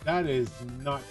That is not.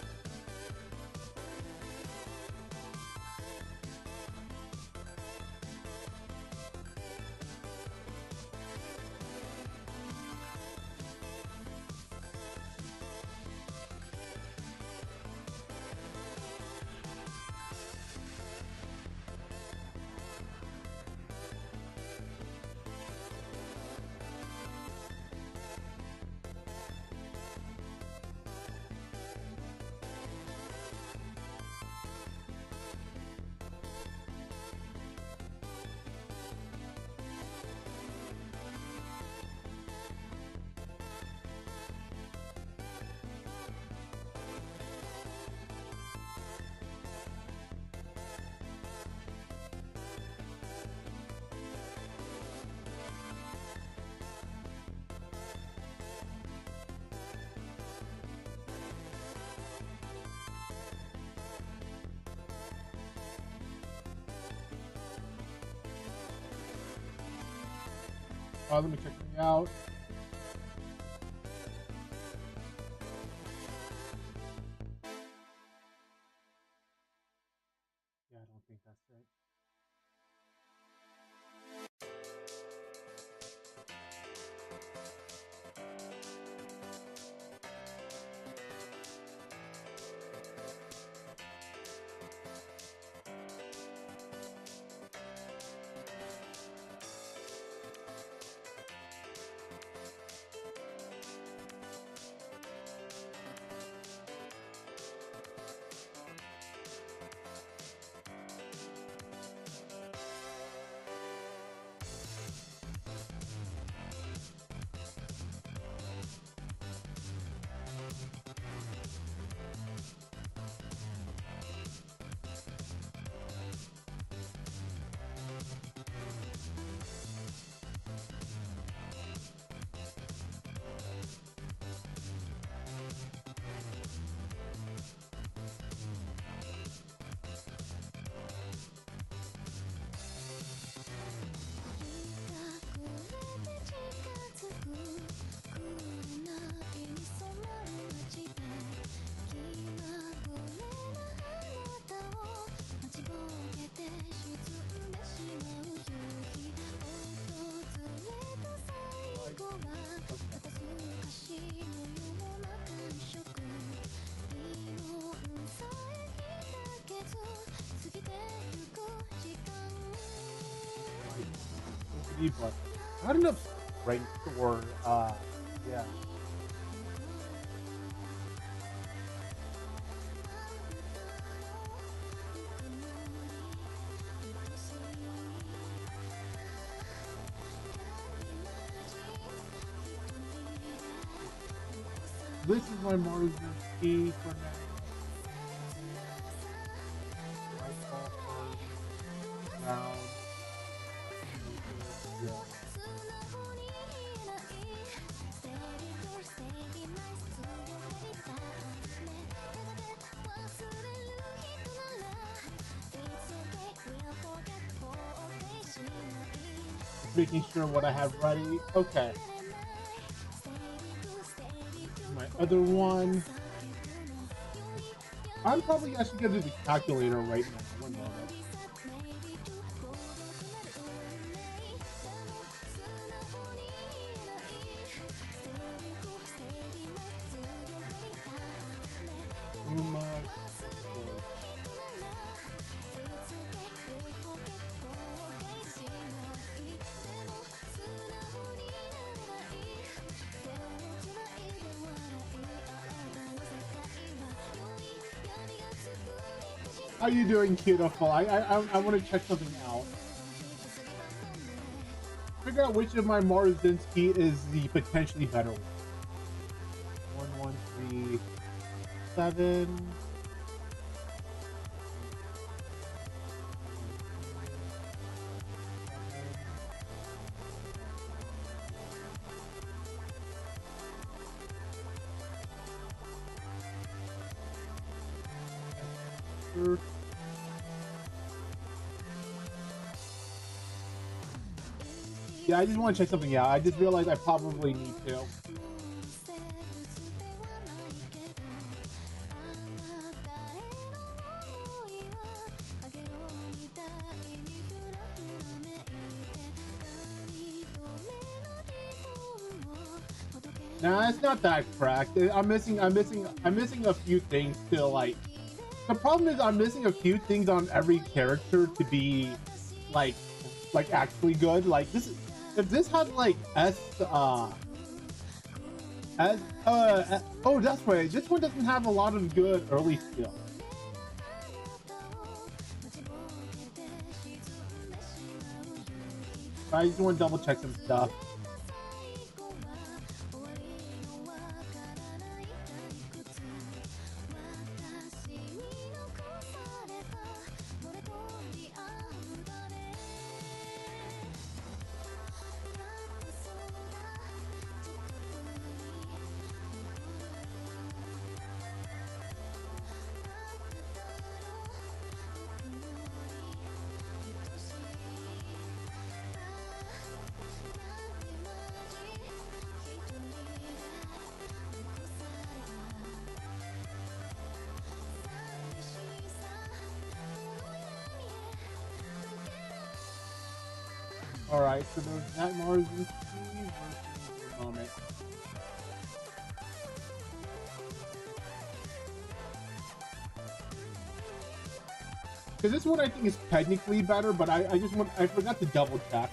Let me check something out. Yeah, I don't think that's it. But not enough strength or yeah. This is my Mario key for now. Down. Yeah. Making sure what I have ready. Okay. My other one. I'm probably actually gonna do the calculator right now. One moment. How you doing, Beautiful? I want to check something out. Figure out which of my Marzinski is the potentially better one. 1137. Yeah, I just want to check something out. I just realized I probably need to. Nah, it's not that cracked. I'm missing a few things to like. The problem is I'm missing a few things on every character to be like actually good. Like this, if this had like oh, that's right. This one doesn't have a lot of good early skills. I just want to double check some stuff. Alright, so there's that Mars and Steve versus moment. Because this one I think is technically better, but I forgot to double check.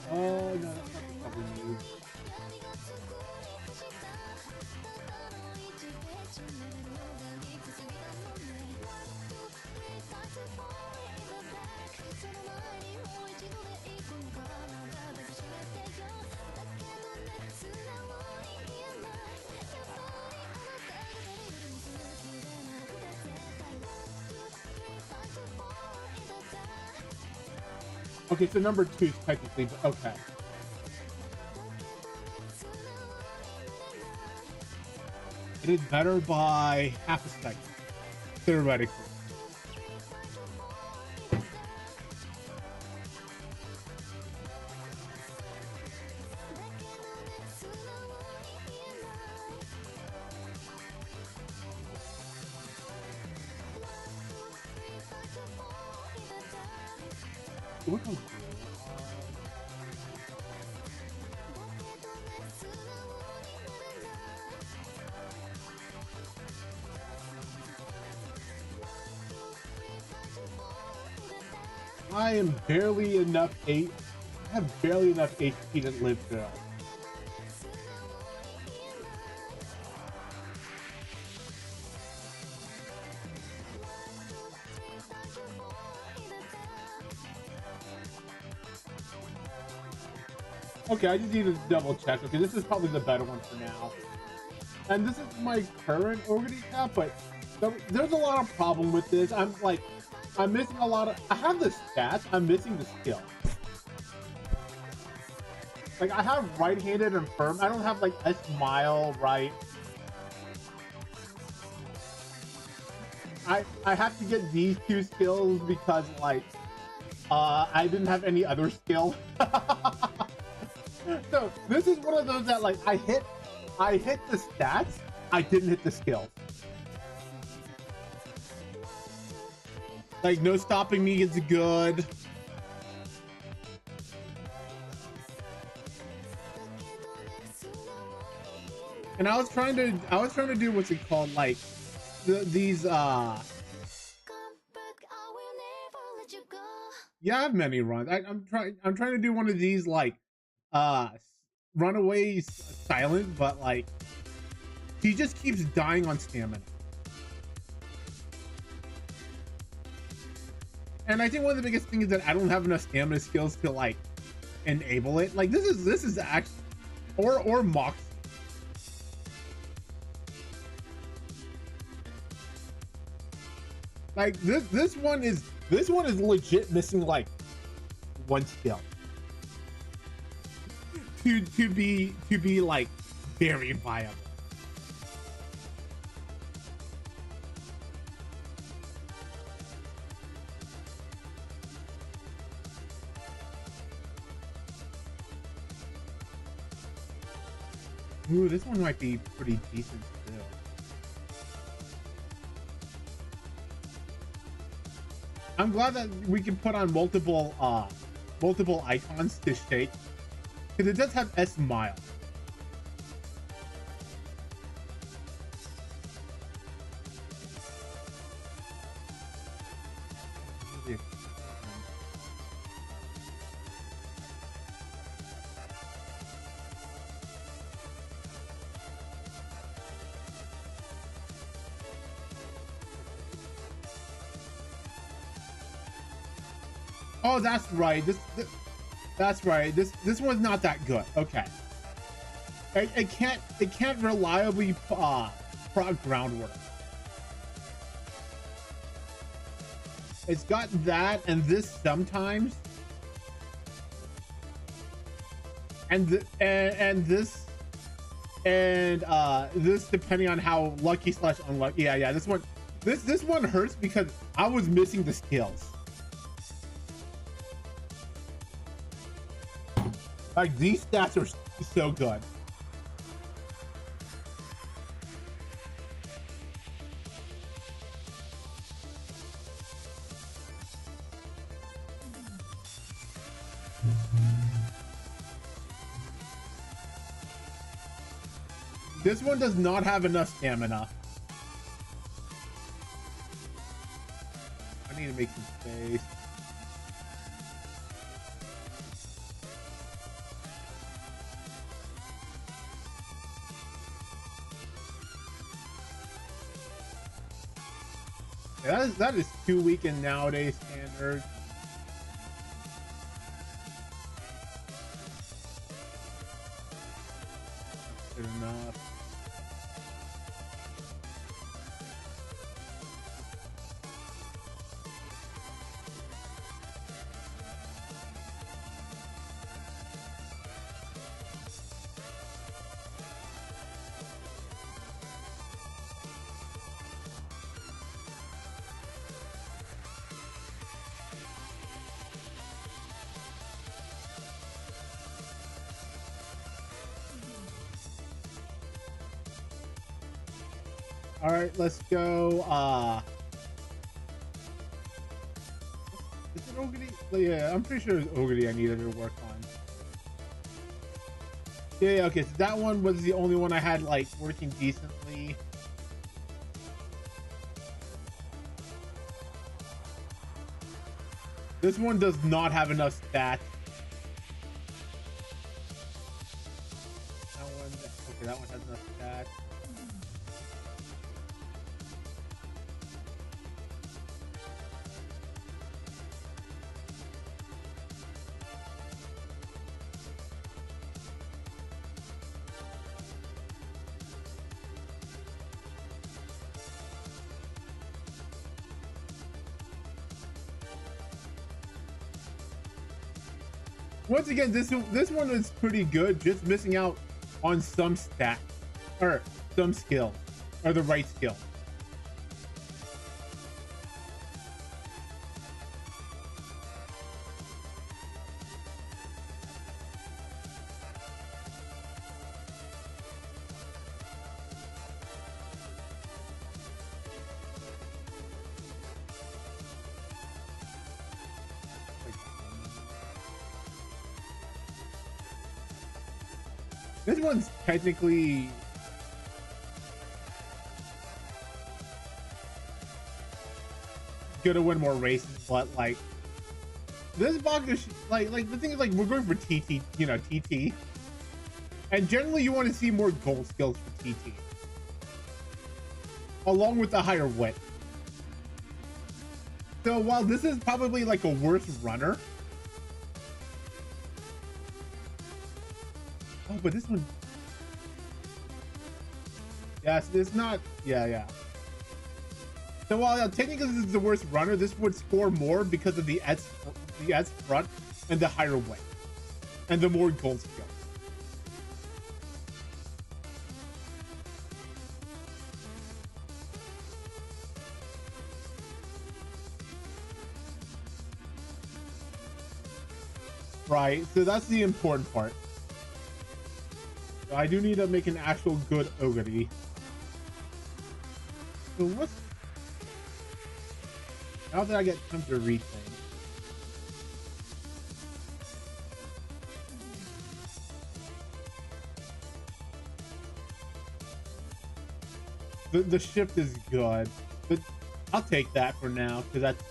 Oh, no, that's not the cover move. Okay, so number 2 is technically, but okay. It is better by half a second, theoretically. Which one's I am barely enough I have barely enough HP to live through. Okay, I just need to double check. Okay, this is probably the better one for now. And this is my current Oguri cap, but there's a lot of problem with this. I'm missing a lot of... I have the stats, I'm missing the skill. Like, I have right-handed and firm. I don't have, like, a smile, right? I have to get these 2 skills because, like... I didn't have any other skill. So this is one of those that like I hit the stats, I didn't hit the skills. Like no stopping me is good. And I was trying to do what's it called, like these yeah, I have many runs. I'm trying to do one of these like runaways silent, but like he just keeps dying on stamina. And I think one of the biggest things is that I don't have enough stamina skills to like enable it. Like this is actually or Mox. Like this one is legit missing like one skill to be like very viable. Ooh, this one might be pretty decent too. I'm glad that we can put on multiple icons to shake, because it does have S mile. Oh, that's right. That's right. This one's not that good. Okay. It can't reliably prog groundwork. It's got that and this sometimes, and this depending on how lucky / unlucky. Yeah. This one hurts because I was missing the skills. Like these stats are so good. This one does not have enough stamina. I need to make some space. Yeah, that is too weak in nowadays standards. Good enough. All right, let's go. Is it Oguri? Yeah, I'm pretty sure it's Oguri I needed to work on. Yeah, okay, so that one was the only one I had like working decently. This one does not have enough stats. That one, okay, that one has enough stats. Once again, this one is pretty good, just missing out on some stats or some skill or the right skill. This one's technically gonna win more races, but like this box is like the thing is like we're going for TT, you know, TT, and generally you want to see more gold skills for TT, along with the higher wit. So while this is probably like a worse runner, oh, but this one, yes, it's not, yeah. So while technically this is the worst runner, this would score more because of the S front and the higher weight and the more gold skills. Right, so that's the important part. So I do need to make an actual good Oguri. So what's... Now that I get time to read things. The shift is good, but I'll take that for now, because that's...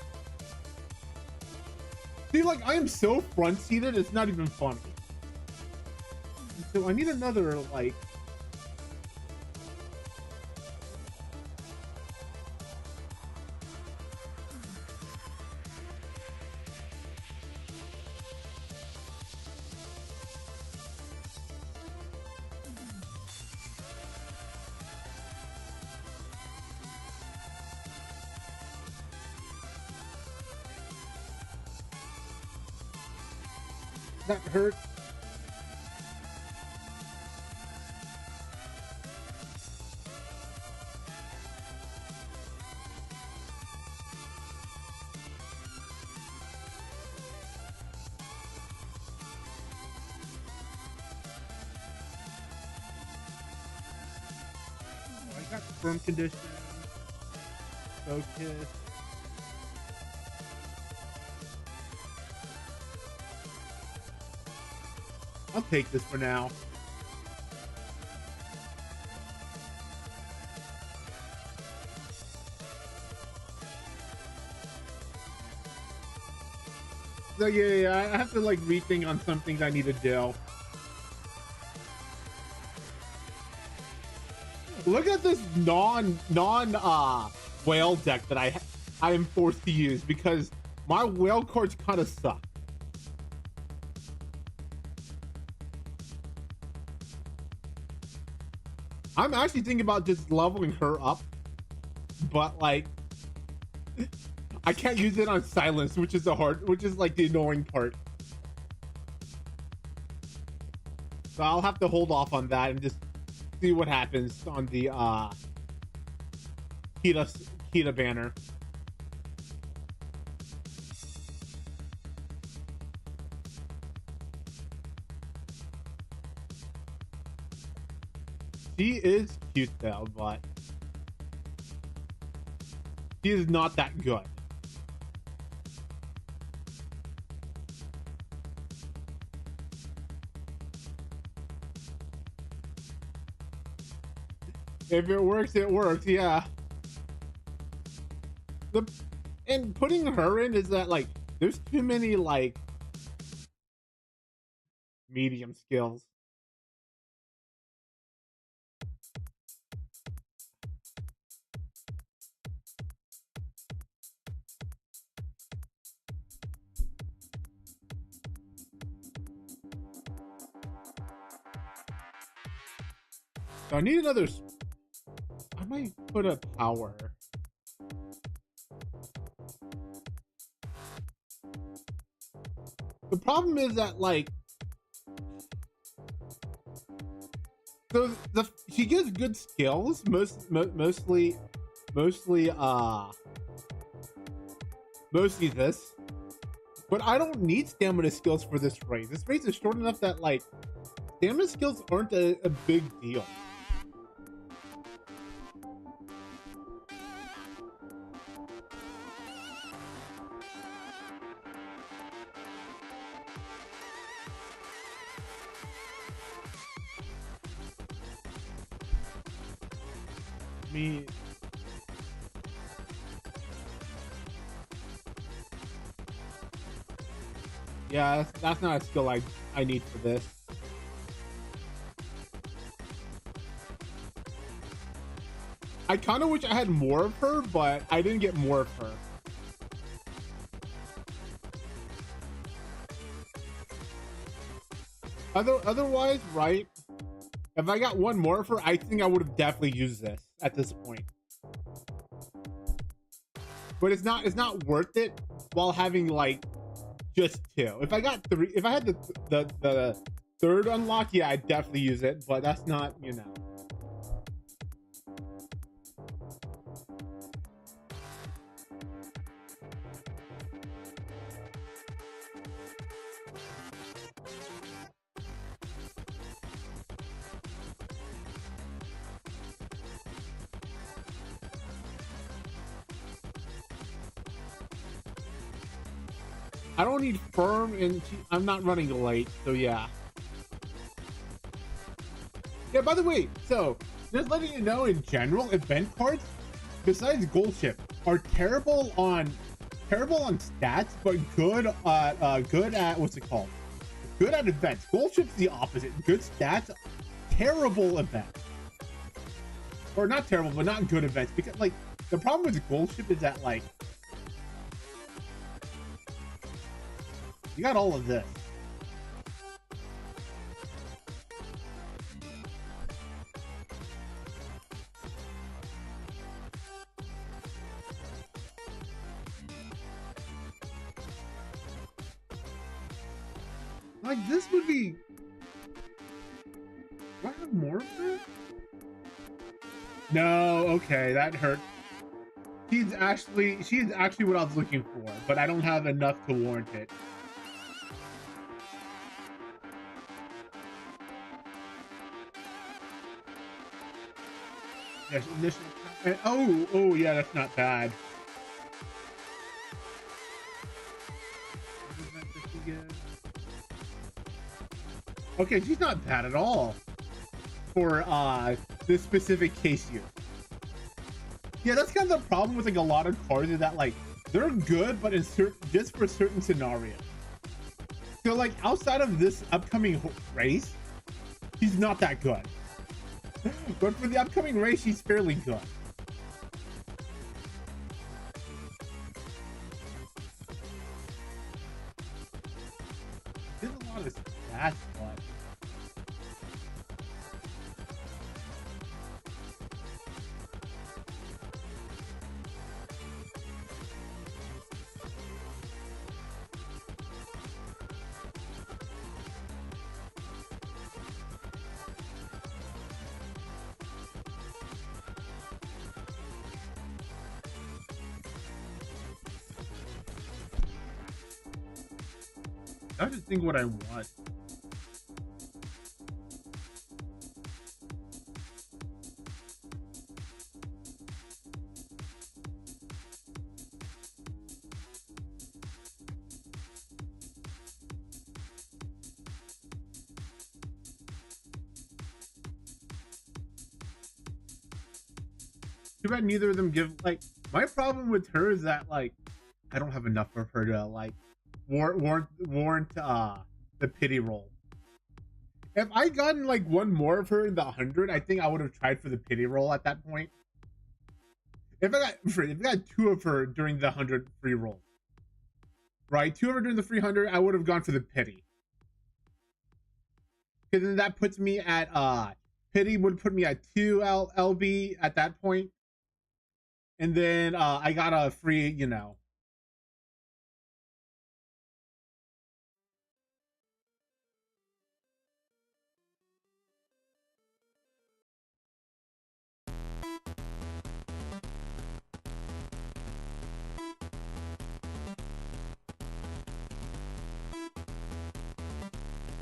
See, like, I am so front-seated, it's not even funny. So I need another, like... That hurt. I got firm condition, focus. I'll take this for now. So yeah, I have to like rethink on some things I need to do. Look at this non whale deck that I am forced to use because my whale cards kind of suck. I'm actually thinking about just leveling her up, but like I can't use it on silence, which is like the annoying part. So I'll have to hold off on that and just see what happens on the Kita banner. She is cute though, but she is not that good. If it works, it works, yeah. And putting her in is that like there's too many like medium skills. So I need another. I might put a power. The problem is that like, so she gives good skills, mostly this. But I don't need stamina skills for this race. This race is short enough that like stamina skills aren't a big deal. me. Yeah, that's not a skill I need for this. I kind of wish I had more of her, but I didn't get more of her. Otherwise, right? If I got one more of her, I think I would have definitely used this at this point. But it's not worth it while having like just two. If I got three, if I had the third unlock, yeah, I'd definitely use it. But that's not, you know. I don't need firm, and I'm not running late, so yeah. Yeah, by the way, so just letting you know, in general, event cards, besides Gold Ship, are terrible on stats, but good at what's it called? Good at events. Gold Ship's the opposite. Good stats, terrible events. Or not terrible, but not good events. Because like the problem with Gold Ship is that like you got all of this. Like this would be. Do I have more of her? No, okay, that hurt. She's actually what I was looking for, but I don't have enough to warrant it. Yes, initial. Oh yeah, that's not bad. Okay, she's not bad at all for this specific case here. Yeah, that's kind of the problem with like a lot of cards is that like they're good, but in just for certain scenarios. So like outside of this upcoming race, she's not that good. But for the upcoming race, she's fairly good. There's a lot of stats, but I have to think what I want. Too bad neither of them give like my problem with her is that like I don't have enough of her to like warrant the pity roll. If I gotten like one more of her in the 100, I think I would have tried for the pity roll at that point. If I got two of her during the 100 free roll, right? Two of her during the 300, I would have gone for the pity. Because then that puts me at pity would put me at 2 LB at that point. And then I got a free, you know.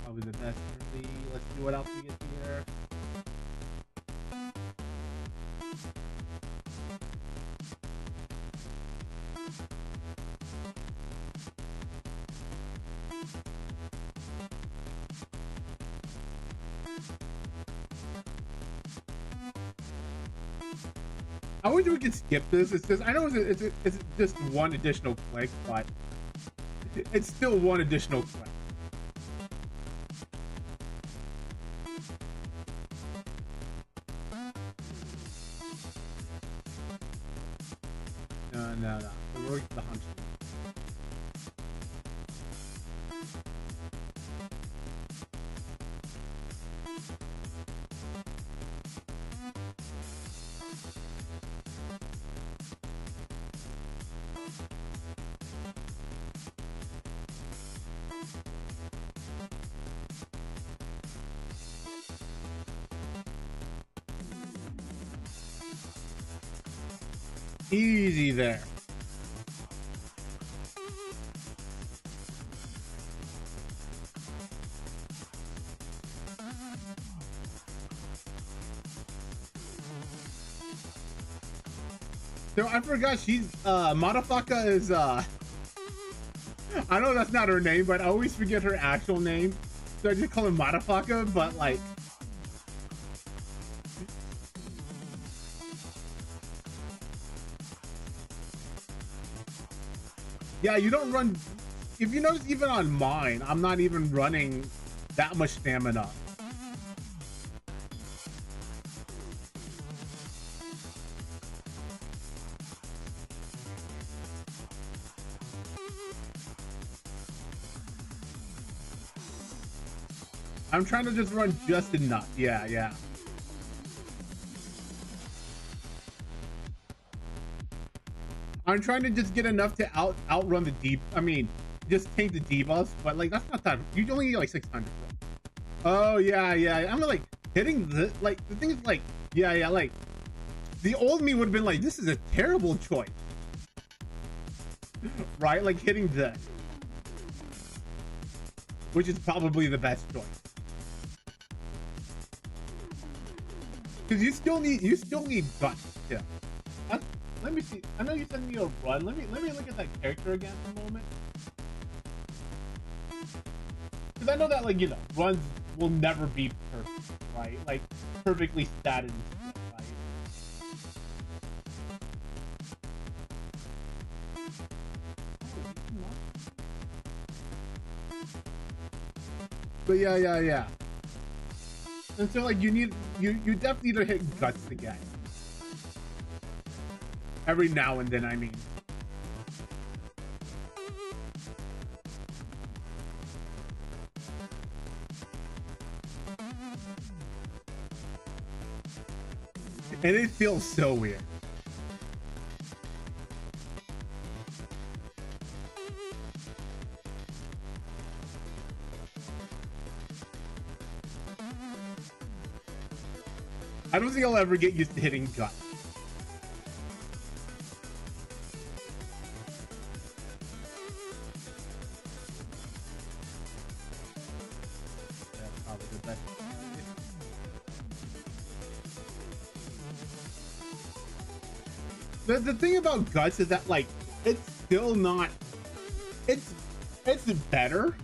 Probably the best for me. Let's see what else we get here. I wish we could skip this. It's just, I know it's just one additional click, but it's still one additional click. No. We're the hunch. Easy there. So I forgot she's Madafaka is I know that's not her name, but I always forget her actual name. So I just call her Madafaka, but like yeah, you don't run. If you notice, even on mine, I'm not even running that much stamina. I'm trying to just run just enough. Yeah. I'm trying to just get enough to outrun the deep. I mean, just take the debuffs, but like that's not that. You only need like 600. Oh yeah. I'm like hitting the like the thing is like yeah. Like the old me would have been like, this is a terrible choice, right? Like hitting this, which is probably the best choice. Because you still need guts. Yeah. Let me see. I know you sent me a run. Let me look at that character again for a moment. Because I know that like runs will never be perfect, right? Like perfectly statted and stuff, right? But yeah. And so like you definitely need to hit guts again. Every now and then, I mean. And it feels so weird. I don't think I'll ever get used to hitting guts. The thing about guts is that like it's still not it's better.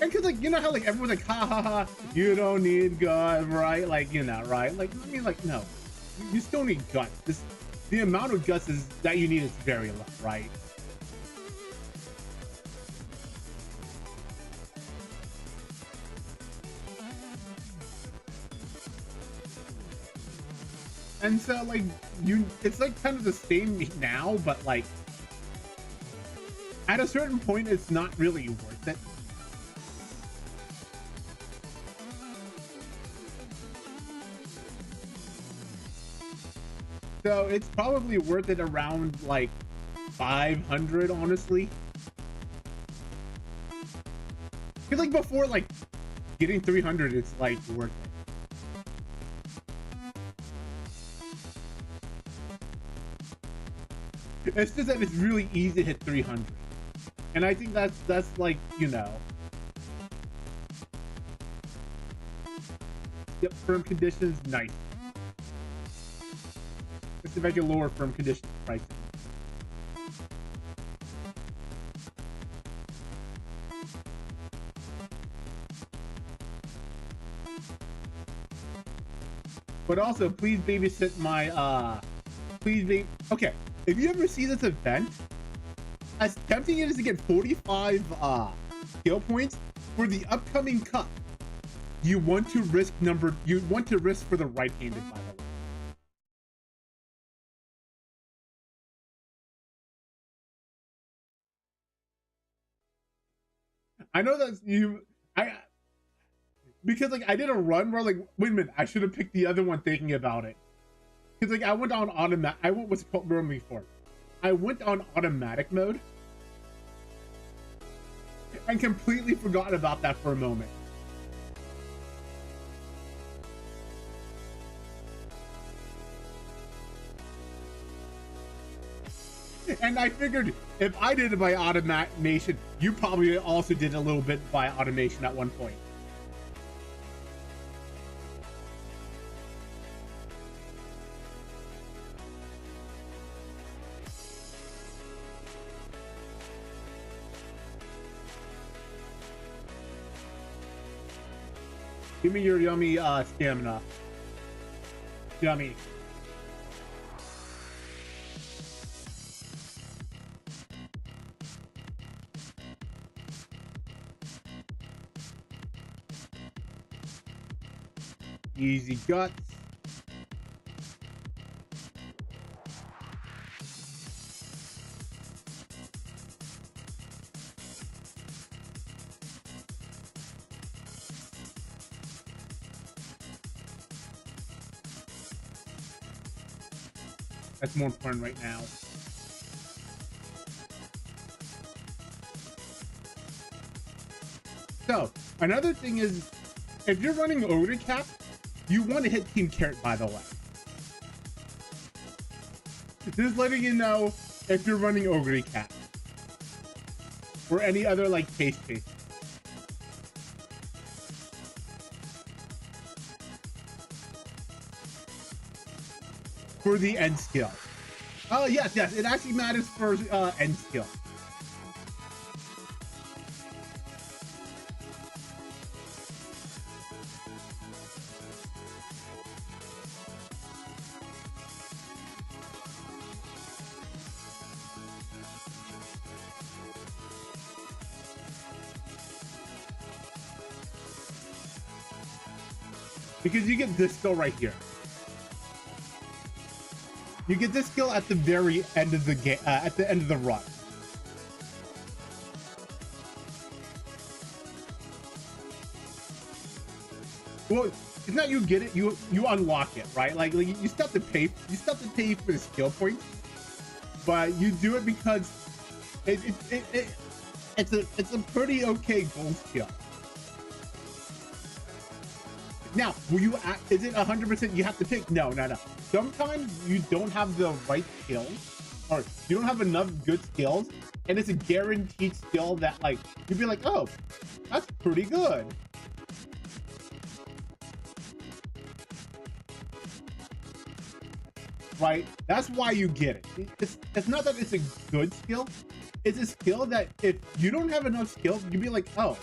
And cause like how like everyone's like ha you don't need guts, right? Like right? Like I mean like no. You still need guts. The amount of guts that you need is very low, right? And so like it's like kind of the same now, but like at a certain point it's not really worth it. So it's probably worth it around like 500, honestly. Cause like before, like getting 300, it's like worth it. It's just that it's really easy to hit 300, and I think that's like Yep, firm conditions, nice. Let's see if I can lower firm conditions pricing. But also, please babysit my please be okay. If you ever see this event, as tempting it is to get 45 skill points for the upcoming cup, you want to risk for the right-handed, by the way. I know that because like I did a run where like, wait a minute, I should have picked the other one thinking about it. Because like I went on automatic, what's it called before? I went on automatic mode and completely forgot about that for a moment. And I figured if I did it by automation, you probably also did a little bit by automation at one point. Give me your yummy stamina. Yummy. Easy guts. That's more important right now. So, another thing is, if you're running Oguri Cap, you want to hit Team Carrot, by the way. Just letting you know if you're running Oguri Cap. Or any other, like, case. For the end skill. Oh, yes, it actually matters for end skill. Because you get this skill right here. You get this skill at the very end of the game, at the end of the run. Well, it's not you get it, you unlock it, right? Like you still have to pay. You still have to pay for the skill points, but you do it because it's a pretty okay gold skill. Now, is it 100% you have to pick? No. Sometimes you don't have the right skills, or you don't have enough good skills, and it's a guaranteed skill that, like, you'd be like, oh, that's pretty good. Right? That's why you get it. It's not that it's a good skill. It's a skill that if you don't have enough skills, you'd be like, oh,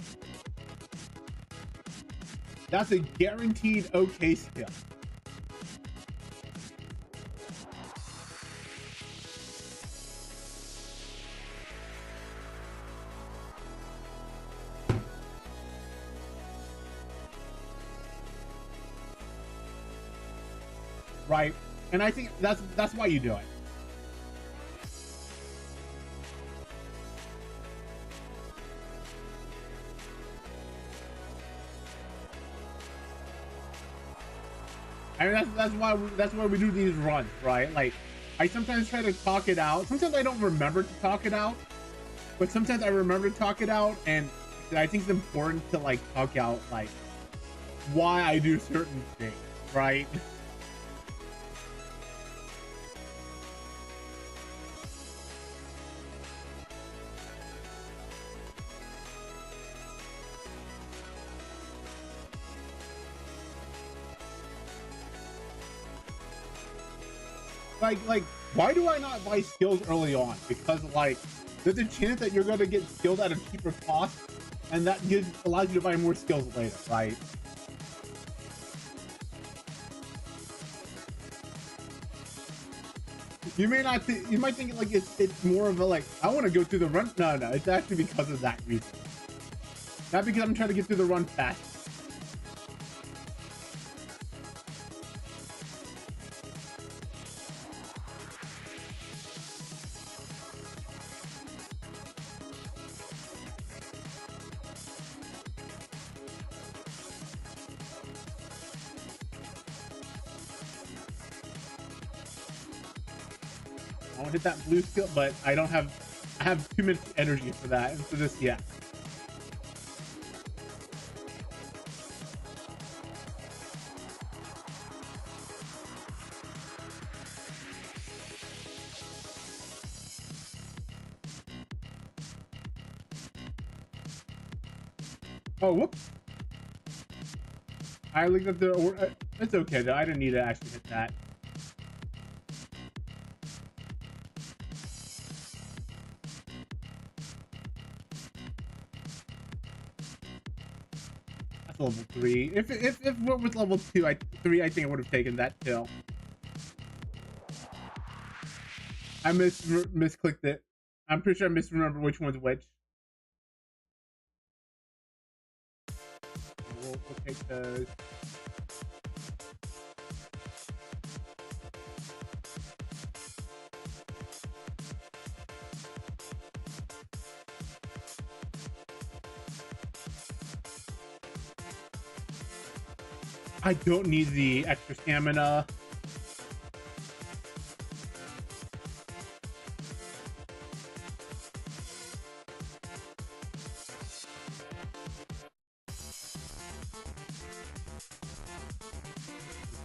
that's a guaranteed okay skill. Right? And I think that's why you do it. I mean, that's why we do these runs, right? Like, I sometimes try to talk it out. Sometimes I don't remember to talk it out, but sometimes I remember to talk it out, and I think it's important to like talk out like why I do certain things, right? Like, why do I not buy skills early on? Because, like, there's a chance that you're gonna get skills at a cheaper cost, and that allows you to buy more skills later, right? You may not you might think like it's more of a like I want to go through the run. No, no, it's actually because of that reason. Not because I'm trying to get through the run fast. I want to hit that blue skill, but I don't have. I have 2 minutes energy for that, and for this, yeah. Oh, whoops! I looked at the. It's okay though. I didn't need to actually hit that. Level 3. If it was level 2, 3, I think I would have taken that kill. I misclicked it. I'm pretty sure I misremembered which one's which. We'll take those. I don't need the extra stamina.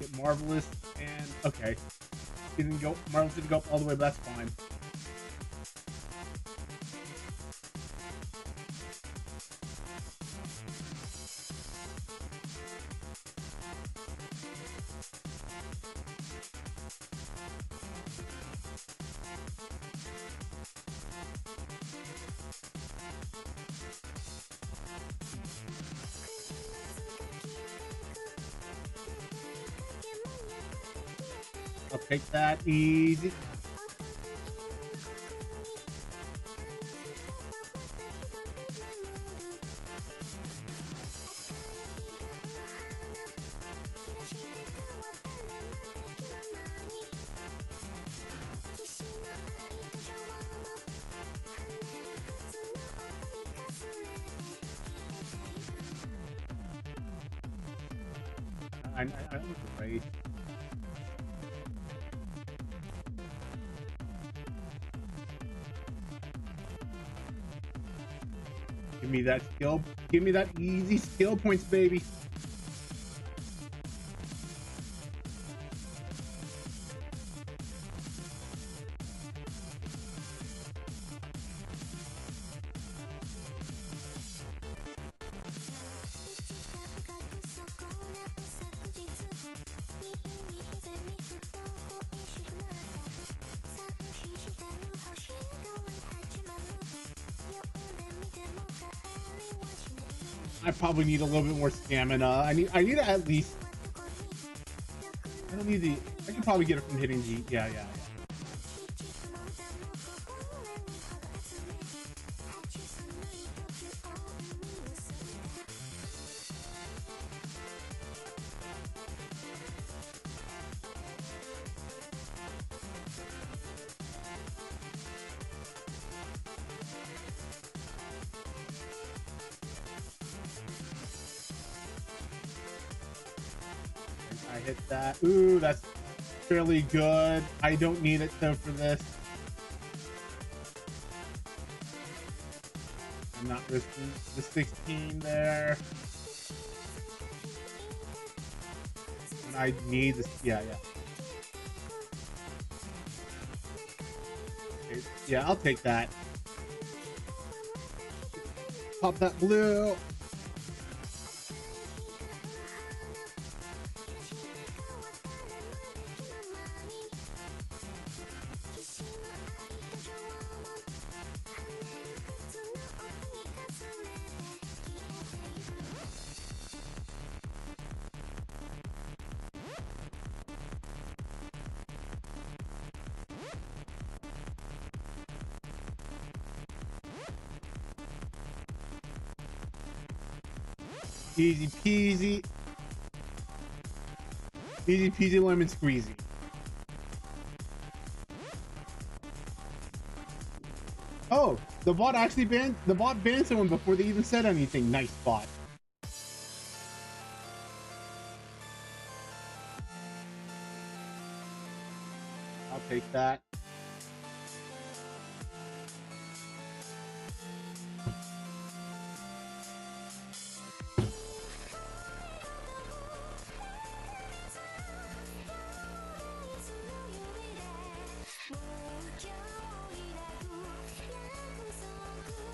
Get Marvelous and okay. Didn't go Marvelous didn't go up all the way, but that's fine. I'll take that easy. I don't look great. Give me that skill. Give me that easy skill points, baby. I probably need a little bit more stamina. I need at least. I don't need the. I can probably get it from hitting the. Yeah. I hit that. Ooh, that's fairly good. I don't need it though for this. I'm not risking the 16 there. And I need this. Yeah. Okay, yeah, I'll take that. Pop that blue. Easy peasy. Easy peasy lemon squeezy. Oh, the bot banned someone before they even said anything. Nice bot. I'll take that.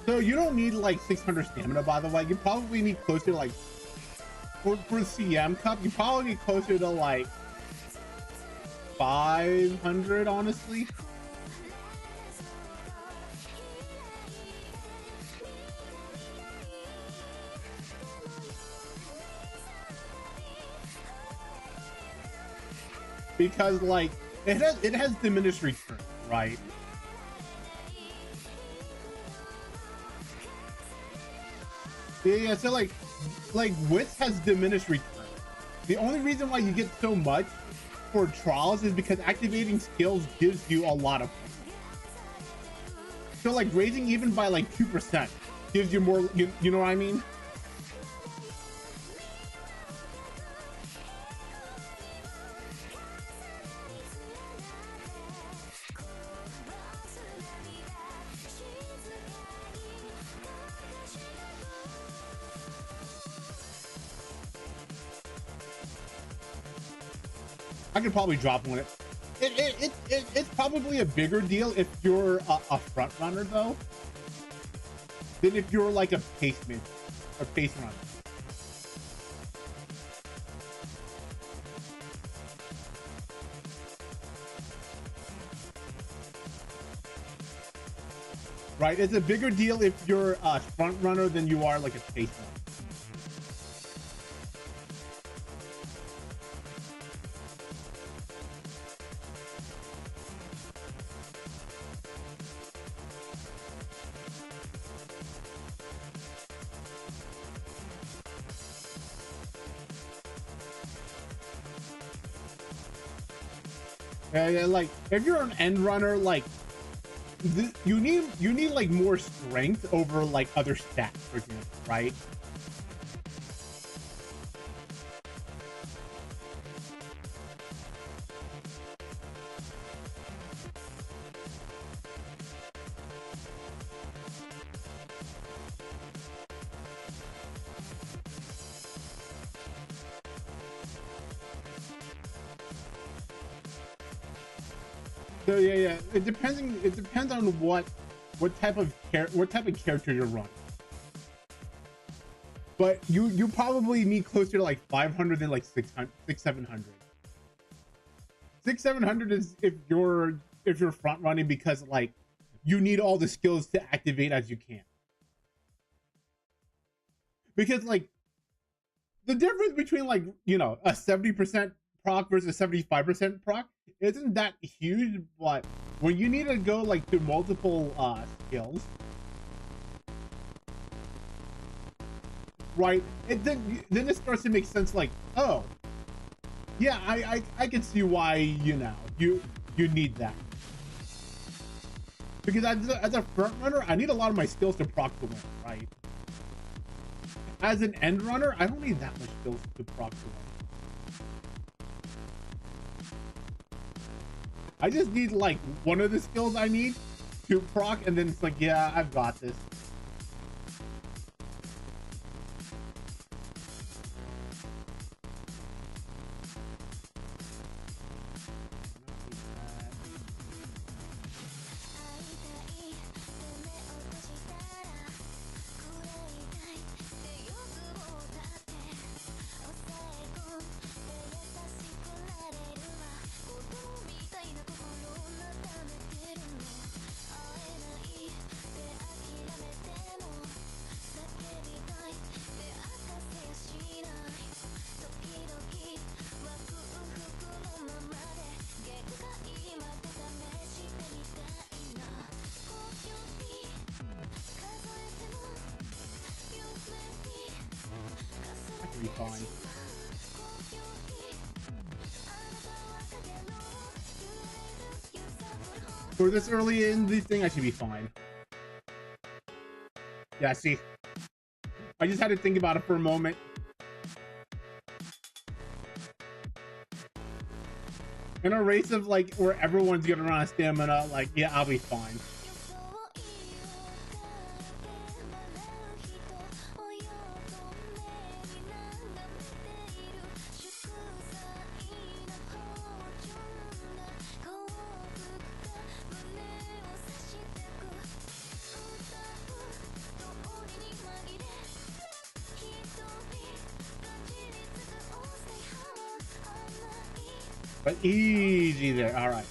So you don't need like 600 stamina, by the way. You probably need closer to like, for CM Cup, you probably need closer to like 500, honestly. Because like, it has diminished return, right? Yeah, so like width has diminished return. The only reason why you get so much for trials is because activating skills gives you a lot of points. So like raising even by like 2% gives you more, you know what I mean? I could probably drop one. It's probably a bigger deal if you're a front runner though, than if you're like a paceman or pace runner. Right, it's a bigger deal if you're a front runner than you are like a pace runner. Yeah, like if you're an end runner, like you need like more strength over like other stats, for example, right? So yeah, it depends on what type of character you're running. But you probably need closer to like 500 than like 600, 700. 700 is if you're front running, because like you need all the skills to activate as you can. Because like the difference between like, you know, a 70% proc versus 75% proc isn't that huge, but when you need to go like to multiple skills, right, then it starts to make sense. Like, oh yeah, I can see why, you know, you need that, because as a front runner I need a lot of my skills to proc to win, right? As an end runner I don't need that much skills to proc to win. I just need like one of the skills I need to proc, and then it's like, yeah, I've got this. be fine. For this early in the thing, I should be fine. Yeah, see, I just had to think about it for a moment. In a race of like where everyone's gonna run out of stamina, like yeah, I'll be fine. But easy there. All right.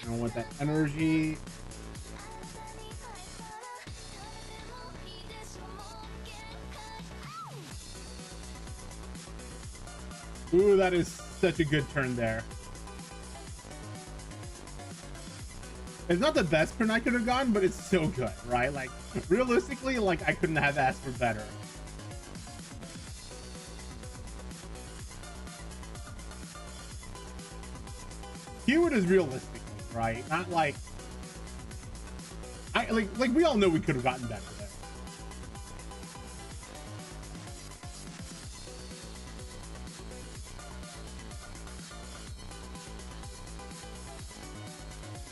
I don't want that energy. Ooh, that is such a good turn there. It's not the best turn I could have gotten, but it's so good, right? Like, realistically, like, I couldn't have asked for better. Keyword is realistically, right? Not like... Like we all know we could have gotten better there.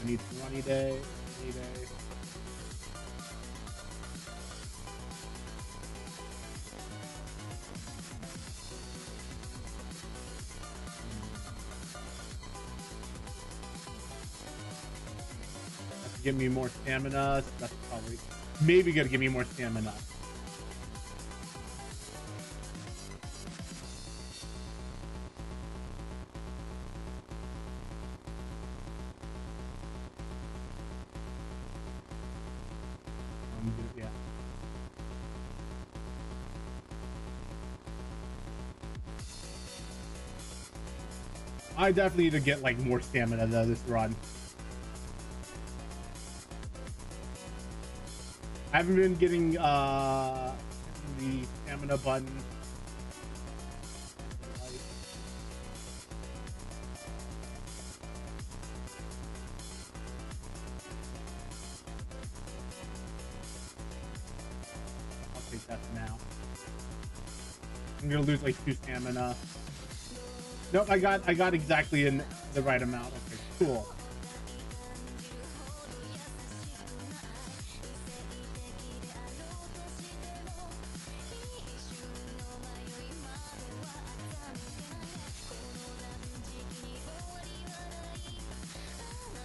We need 20 day, 20 day. That's give me more stamina. So that's probably maybe gonna give me more stamina. Yeah. I definitely need to get like more stamina though this run. I haven't been getting the stamina button. I'll take that now. I'm gonna lose like 2 stamina. Nope, I got exactly in the right amount. Okay, cool.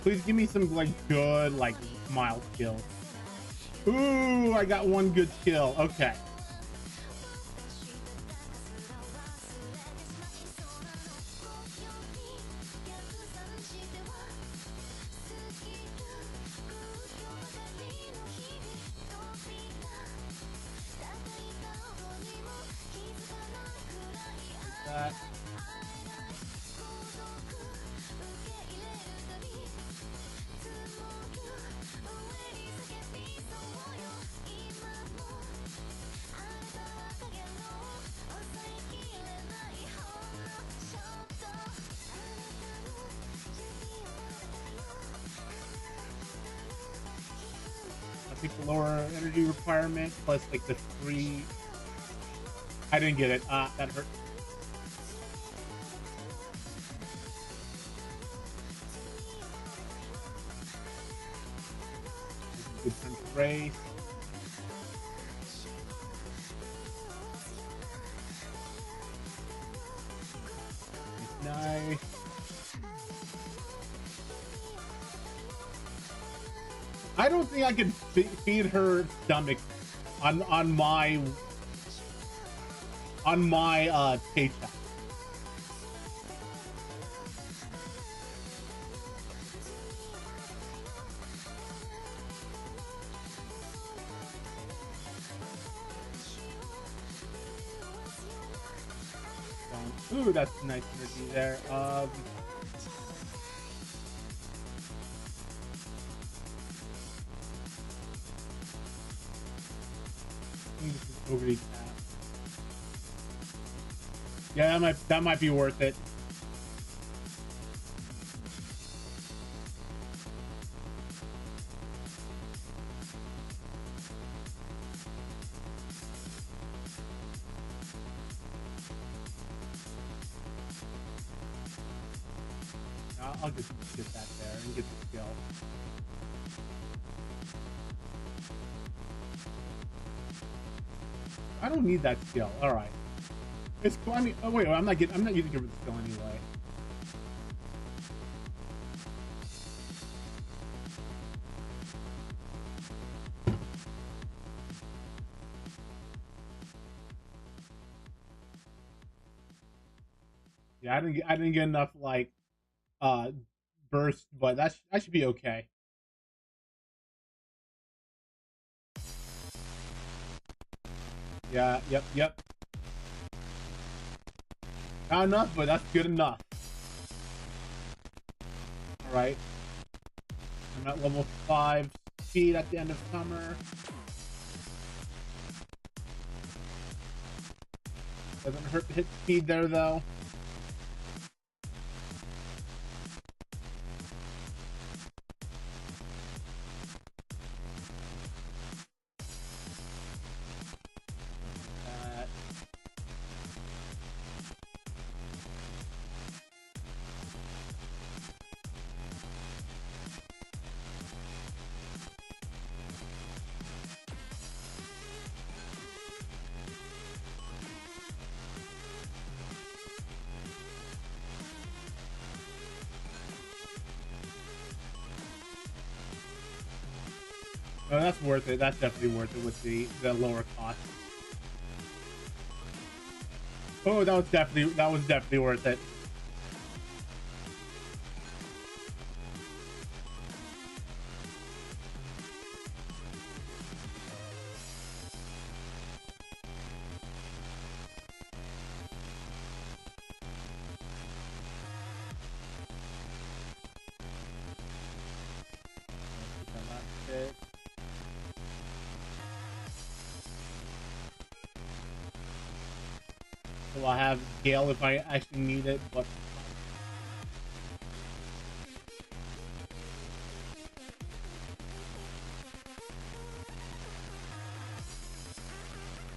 Please give me some like good, like mild kills. Ooh, I got one good kill. Okay. That. I think the lower energy requirement plus like the 3. I didn't get it. That hurt. Good turn to race. Nice. I don't think I can feed her stomach on my paycheck. Ooh, that's nice energy there. Oguri cap. Yeah, that might be worth it. I'll just get that there and get the skill. I don't need that skill. All right. It's cool. I mean, oh wait, I'm not using it for the skill anyway. Yeah, I didn't get enough like burst, but that should be okay. Yeah, yep. Not enough, but that's good enough. All right. I'm at level 5 speed at the end of summer. Doesn't hurt to hit speed there though. Oh, that's worth it. That's definitely worth it with the lower cost. Oh, that was definitely worth it. So I'll have Gale if I actually need it, but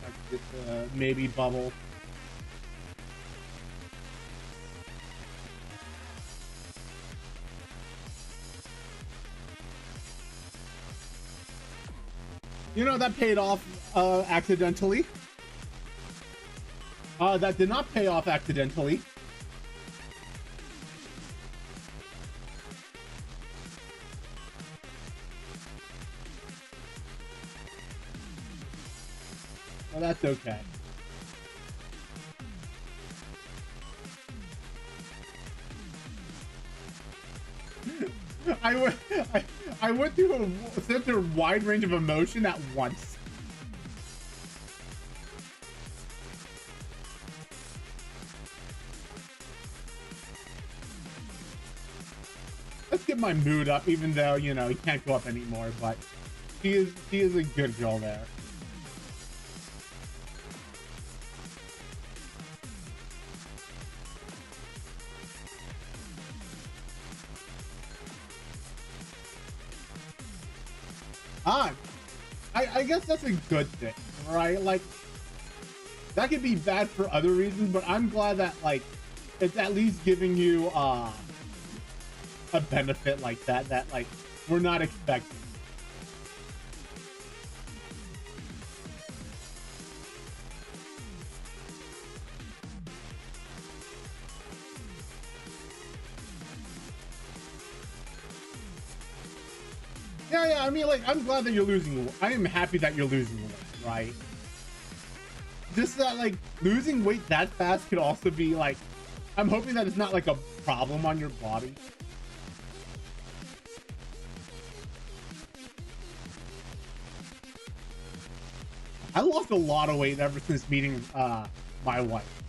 I could get maybe bubble. You know, that paid off accidentally. That did not pay off accidentally. Well, that's okay. I went through such a wide range of emotion at once. Let's get my mood up, even though, you know, he can't go up anymore, but she is a good girl there. I guess that's a good thing, right? Like, that could be bad for other reasons, but I'm glad that, like, it's at least giving you a benefit like that like we're not expecting. Yeah, I mean, like, I'm glad that you're losing. I am happy that you're losing weight, right? Just that, like, losing weight that fast could also be, like, I'm hoping that it's not, like, a problem on your body. I lost a lot of weight ever since meeting my wife.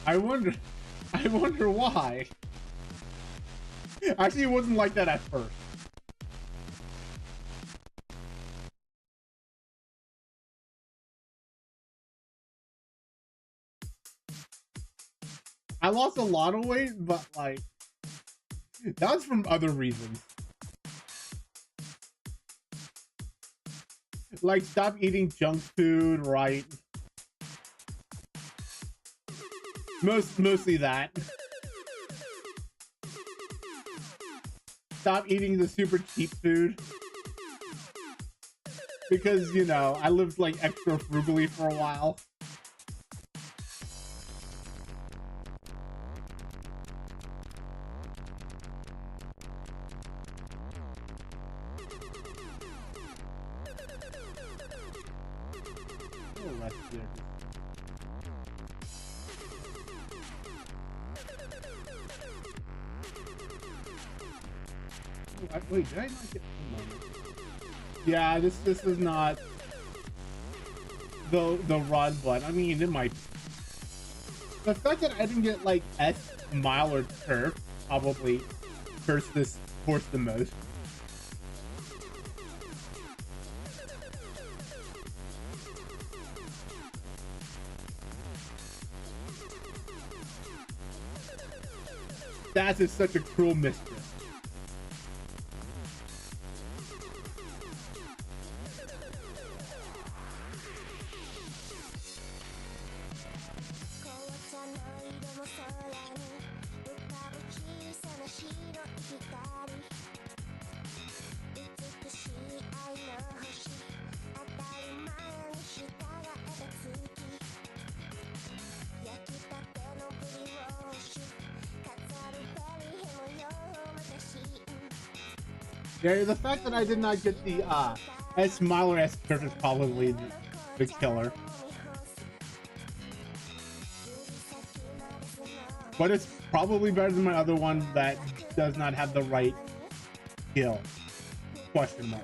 I wonder why. Actually, it wasn't like that at first. I lost a lot of weight, but like that's from other reasons. Like stop eating junk food, right? Mostly that. Stop eating the super cheap food. Because, you know, I lived like extra frugally for a while. Oh, that's good. Oh, wait, did I not get... Yeah, this is not the run, but I mean it might. The fact that I didn't get like S, mile, or turf probably hurts this horse the most. That is such a cruel mistress. Yeah, the fact that I did not get the S mile or S turf is probably the killer. But it's probably better than my other one that does not have the right skill. Question mark.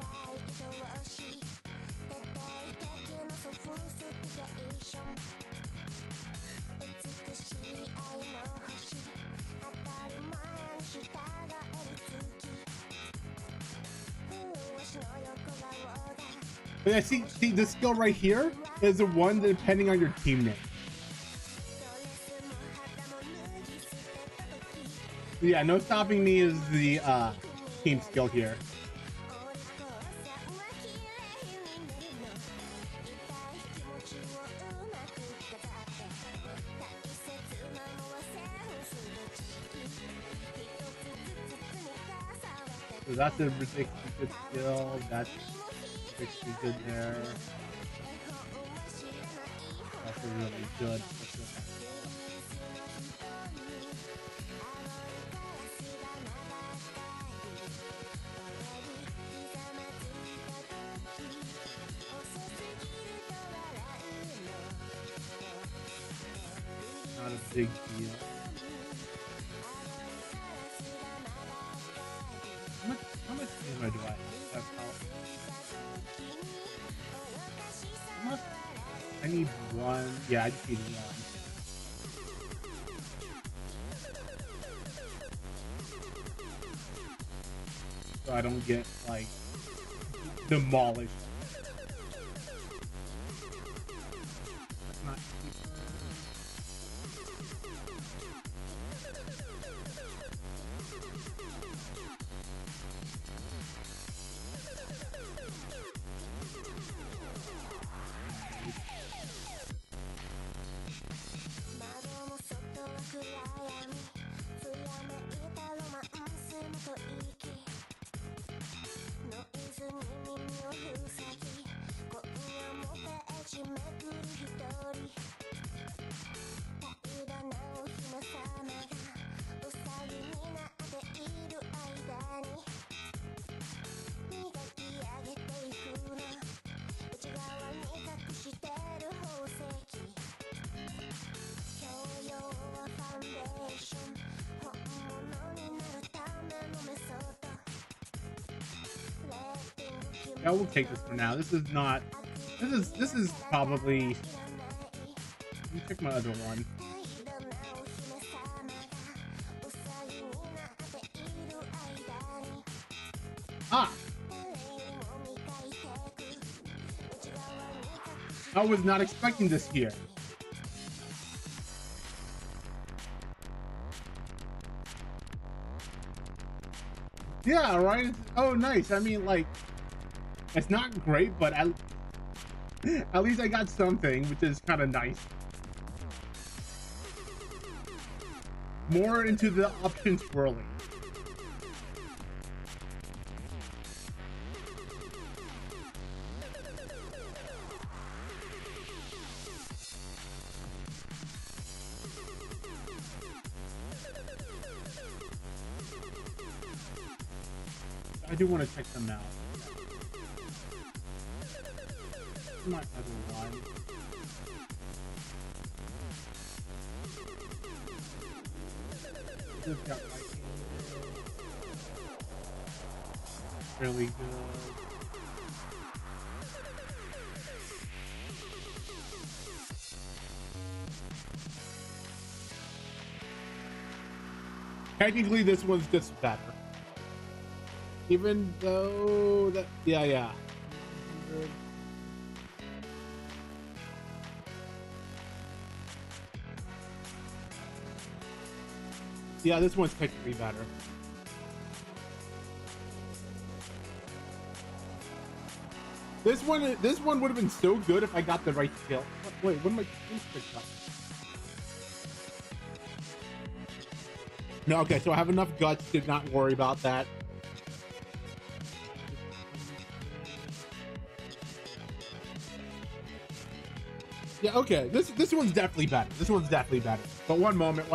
But I see the skill right here is the one depending on your team name. Yeah, no stopping me is the team skill here. So that's a ridiculously good skill. That's ridiculously good there. That's a really good. Not a big deal. How much ammo do I have? That's how I need one. Yeah, I just need one. So I don't get like demolished. That's not cheap. I will take this for now. This is not. This is probably. Let me check my other one. Ah! I was not expecting this here. Yeah, right. Oh, nice. I mean, like, it's not great, but at least I got something, which is kind of nice. More into the option swirling. I do want to check them out. My other one. This got like really good. Technically, this one's just better. Even though that, yeah. Yeah, this one's technically better. This one would have been so good if I got the right skill. Wait, what am I picked up? No, okay, so I have enough guts to not worry about that. Yeah, okay. This one's definitely better. This one's definitely better. But one moment.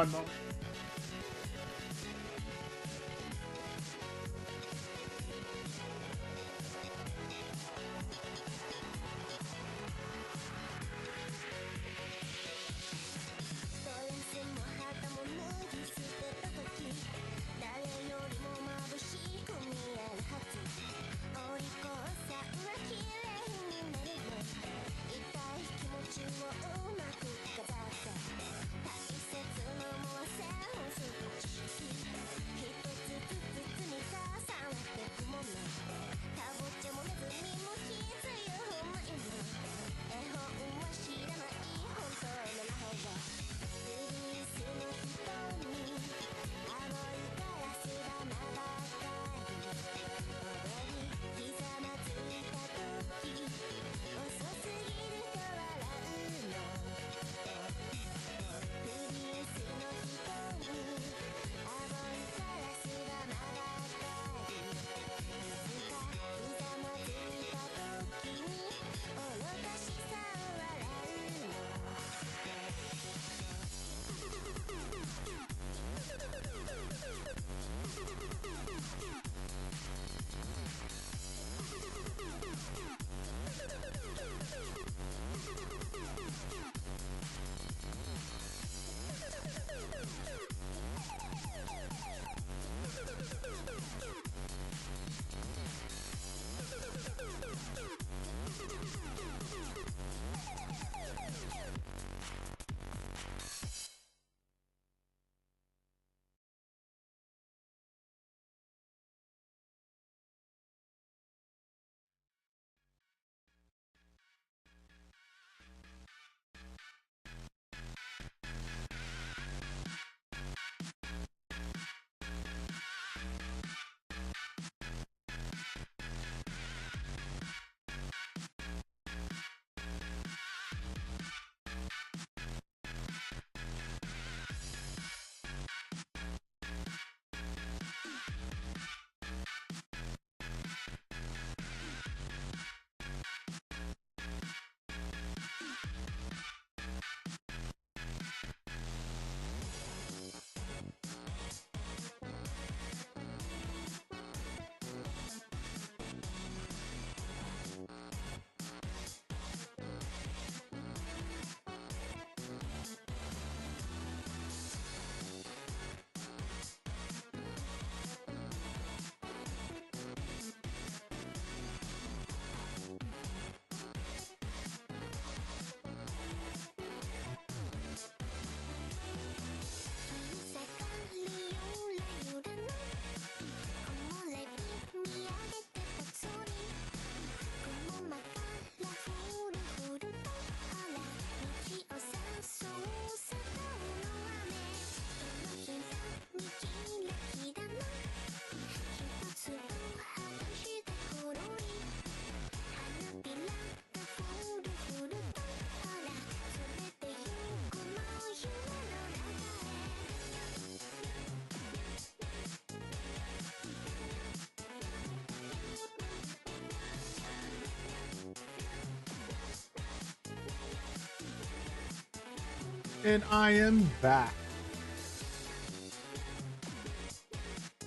And I am back.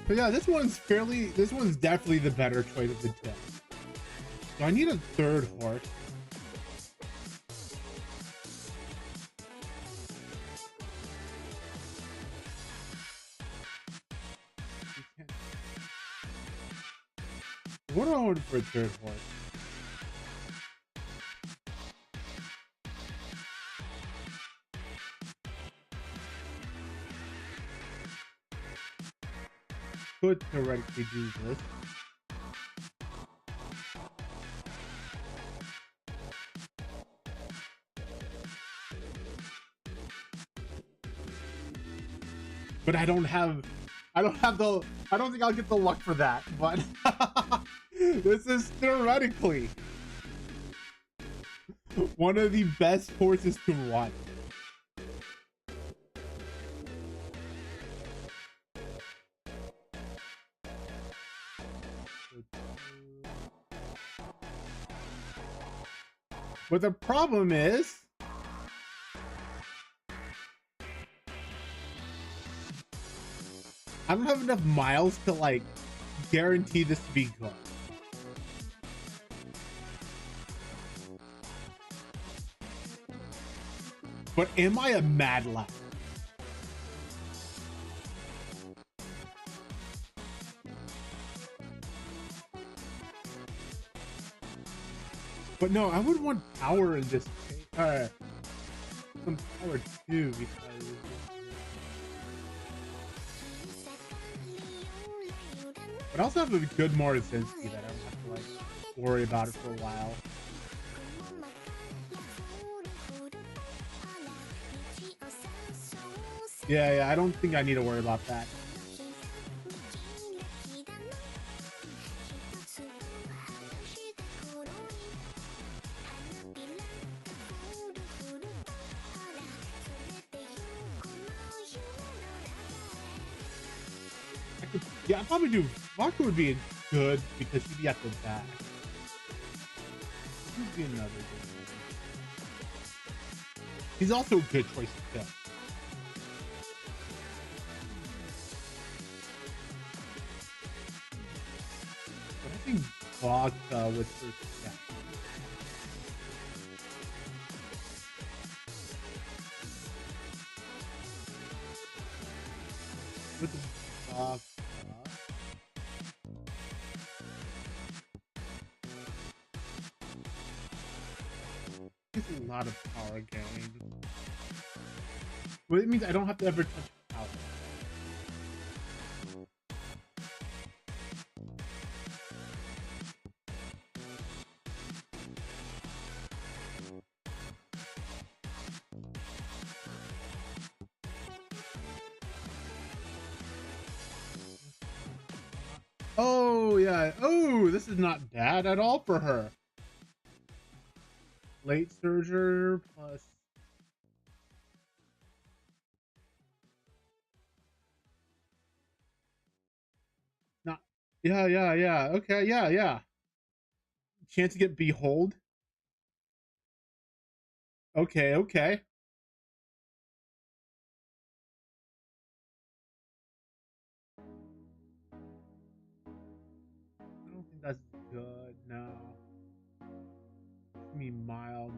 So yeah, this one's definitely the better choice of the two. So I need a third horse. What do I want for a third horse? Could theoretically do this. But I don't think I'll get the luck for that, but this is theoretically one of the best horses to run. But the problem is, I don't have enough miles to like guarantee this to be good. But am I a mad lad? But no, I would want power in this case. Some power too, because but I also have a good Marzinski that I don't have to like worry about it for a while. Yeah, I don't think I need to worry about that. Yeah, I'd probably do Vodka would be good because he'd be at the back. This would be another good one. He's also a good choice to pick. But I think Vodka would first step. With the Vodka. It's a lot of power gain. Well, it means I don't have to ever touch power. Oh, yeah. Oh, this is not bad at all for her. Late Surger plus... Not... Yeah. Okay, yeah. Chance to get Behold. Okay. I don't think that's good, no. I mean, mile.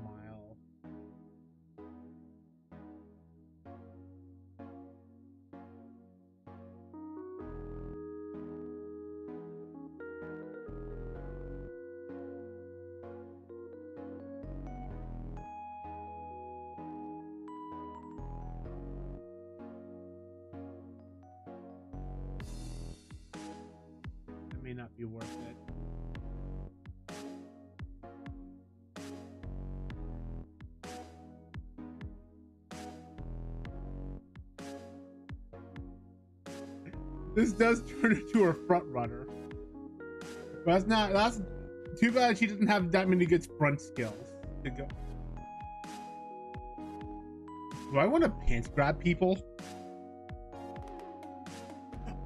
It may not be worth it. This does turn into a front runner. But that's too bad she doesn't have that many good sprint skills to go. Do I want to pants grab people?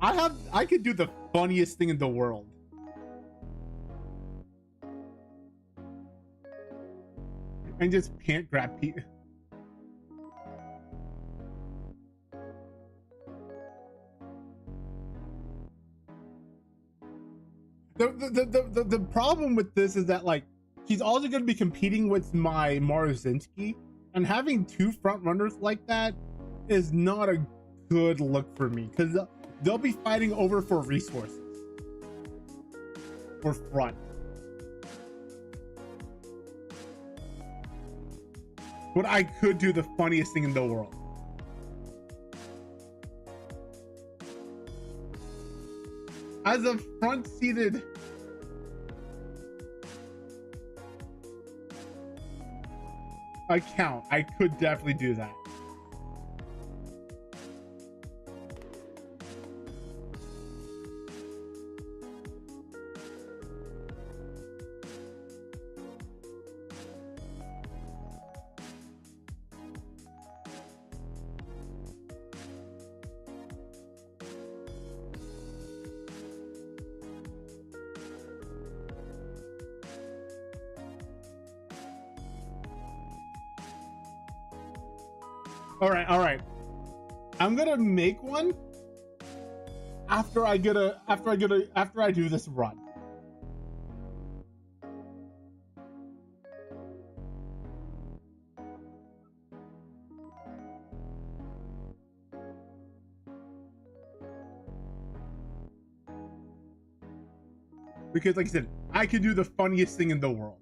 I could do the funniest thing in the world. And just pant grab people. The problem with this is that like she's also going to be competing with my Marzinski, and having two front runners like that is not a good look for me because they'll be fighting over for resources for front. But I could do the funniest thing in the world. As a front-seated account, I could definitely do that. All right. I'm gonna make one after I do this run. Because like I said, I could do the funniest thing in the world.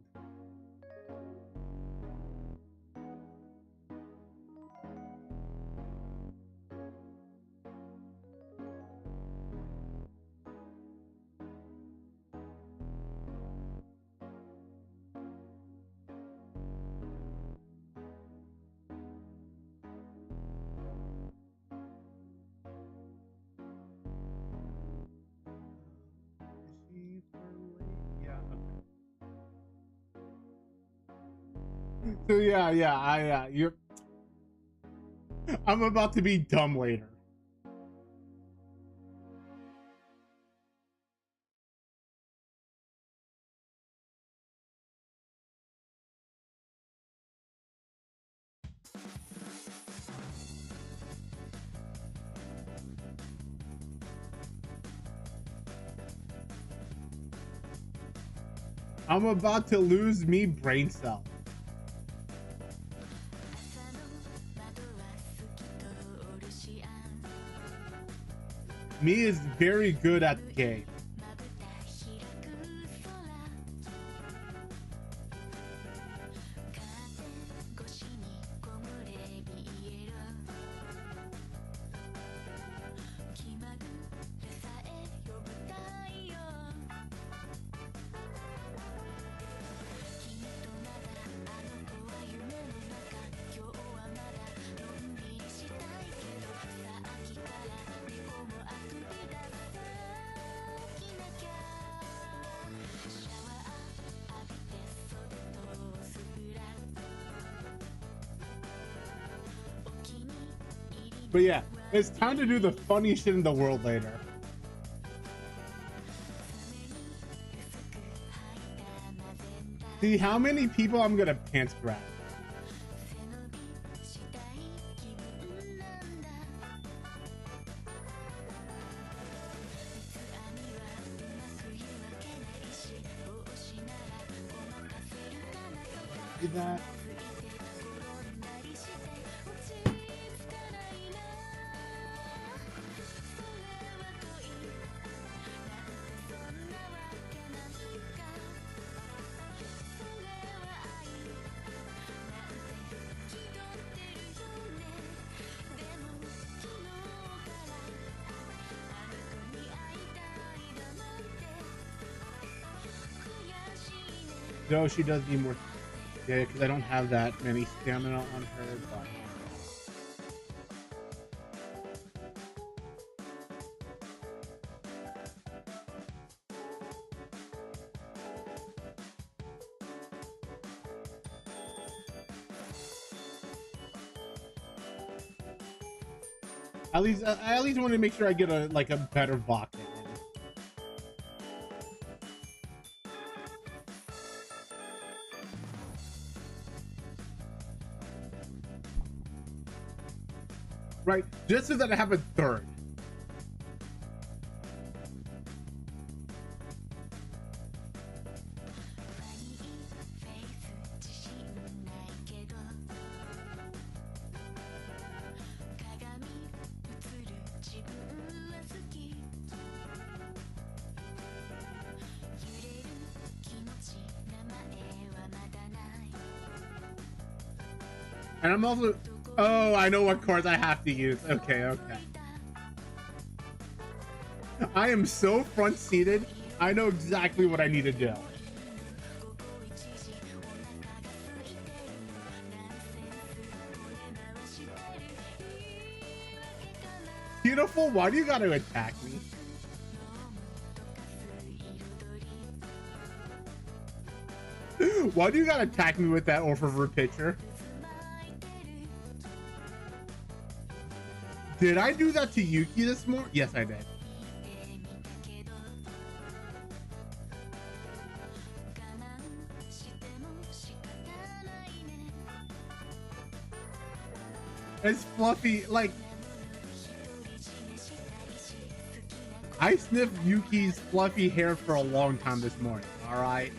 So yeah, I'm about to be dumb later. I'm about to lose me brain cells. Me is very good at the game. But yeah, it's time to do the funniest shit in the world later. See how many people I'm gonna pants grab. See that? No, she does need more. Yeah, because I don't have that many stamina on her, but I at least want to make sure I get a better vodka. Right, just so that I have a third. And I'm also... Oh, I know what cards I have to use. Okay, okay. I am so front-seated. I know exactly what I need to do. Beautiful, why do you gotta attack me? Why do you gotta attack me with that oververt picture? Did I do that to Yuki this morning? Yes, I did. It's fluffy, like... I sniffed Yuki's fluffy hair for a long time this morning, alright?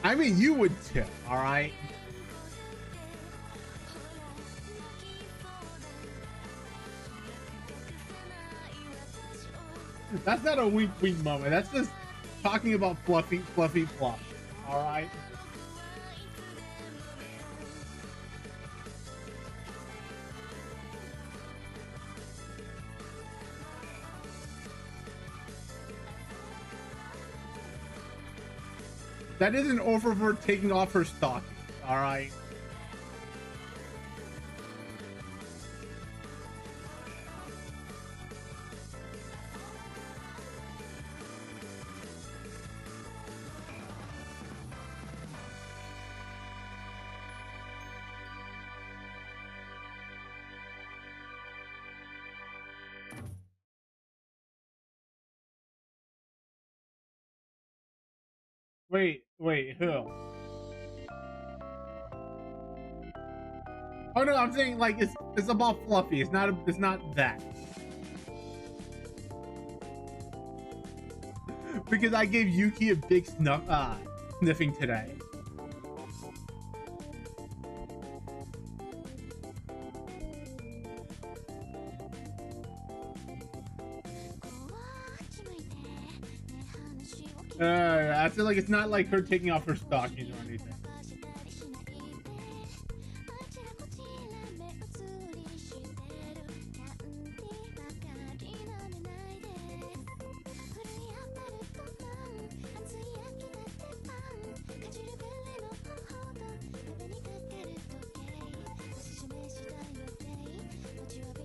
I mean, you would too, alright? That's not a wink wink moment. That's just talking about fluffy fluff. All right. That isn't oververt taking off her stocking. All right. Wait, who? Oh no, I'm saying like it's about fluffy. It's not that. Because I gave Yuki a big sniffing today. I feel like it's not like her taking off her stockings or anything.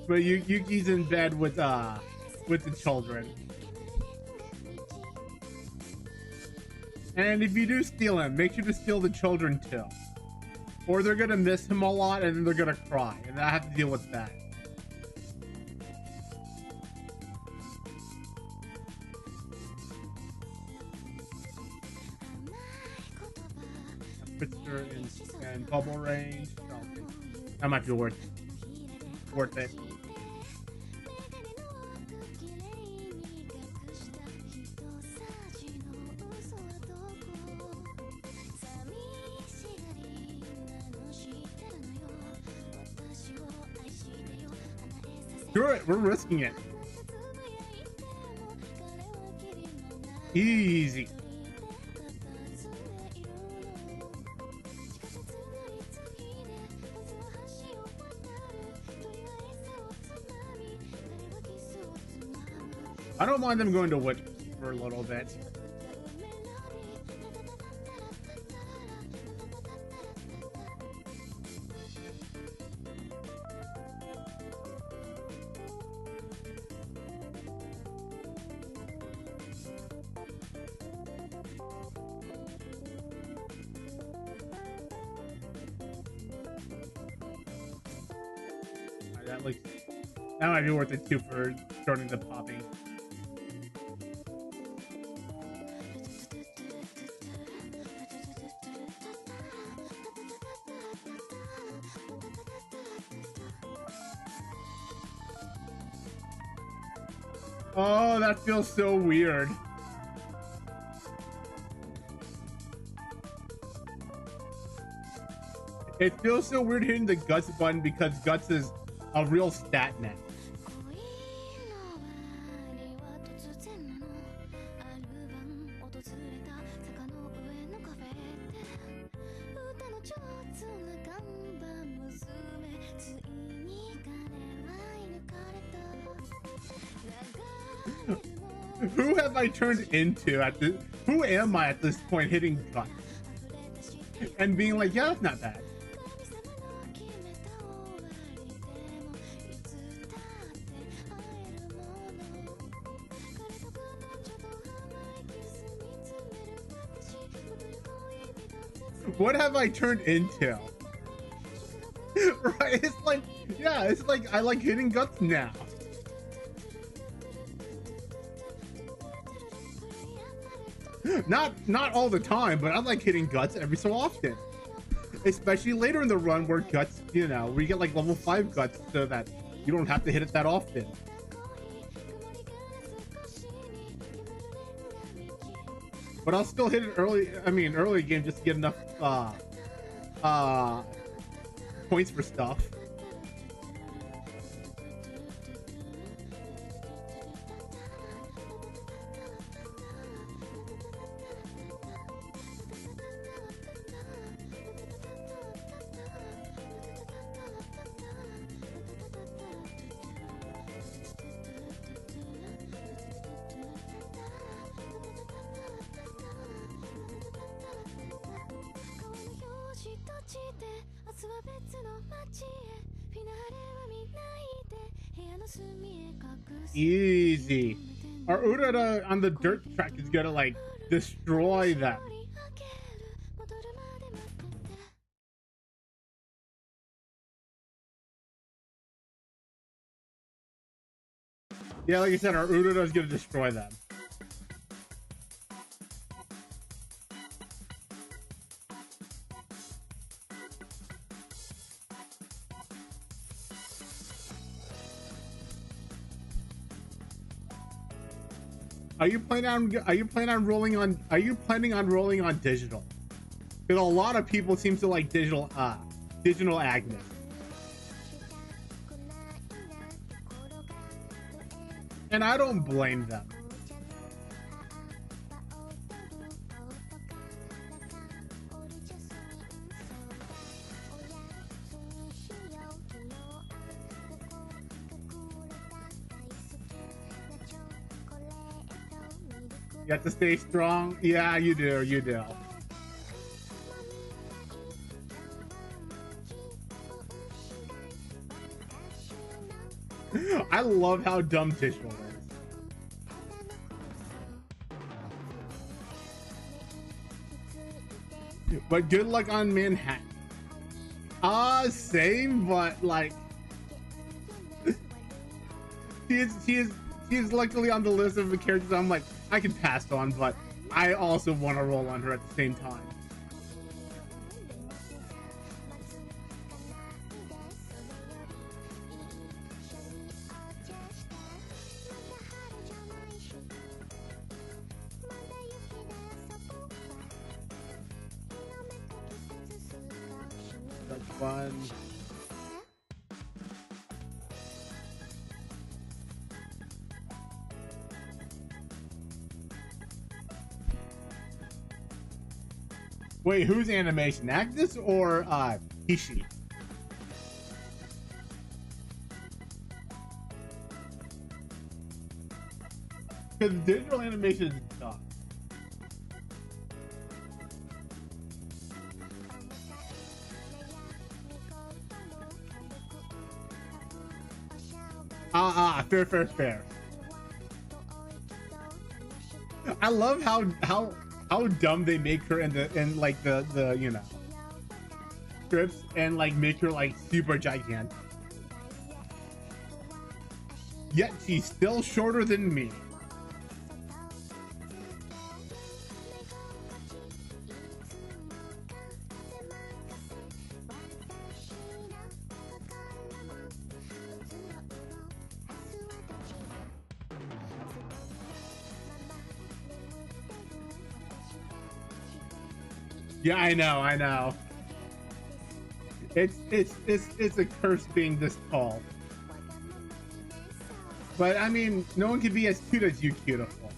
But Yuki's in bed with the children. And if you do steal him, make sure to steal the children too. Or they're gonna miss him a lot and then they're gonna cry. And I have to deal with that. Picture and bubble range. Okay. That might be worth it. Screw it, we're risking it. Easy. I don't mind them going to Witch for a little bit. That might be worth it too for starting the popping. Oh, that feels so weird. It feels so weird hitting the Guts button because Guts is a real stat now. Who have I turned into at this? Who am I at this point hitting guts and being like, yeah, that's not bad. What have I turned into? Right? It's like, yeah, it's like I like hitting guts now. Not all the time, but I like hitting guts every so often. Especially later in the run where guts, you know, where you get like level 5 guts so that you don't have to hit it that often. But I'll still hit it early game just to get enough points for stuff. Easy. Our Urara on the dirt track is gonna like destroy them. Yeah, like I said, our Urara is gonna destroy them. Are you planning on rolling on digital? Because a lot of people seem to like digital Agnes. And I don't blame them. You have to stay strong. Yeah, you do. You do. I love how dumb digital is. But good luck on Manhattan. Same, but like she is luckily on the list of the characters I'm like, I can pass on, but I also want to roll on her at the same time. That's fun. Wait, whose animation? Agnes or Hishi? Because digital animation is tough. Fair. I love how dumb they make her in like the you know scripts and like make her like super gigantic. Yet she's still shorter than me. Yeah, I know. It's a curse being this tall. But I mean, no one can be as cute as you, beautiful.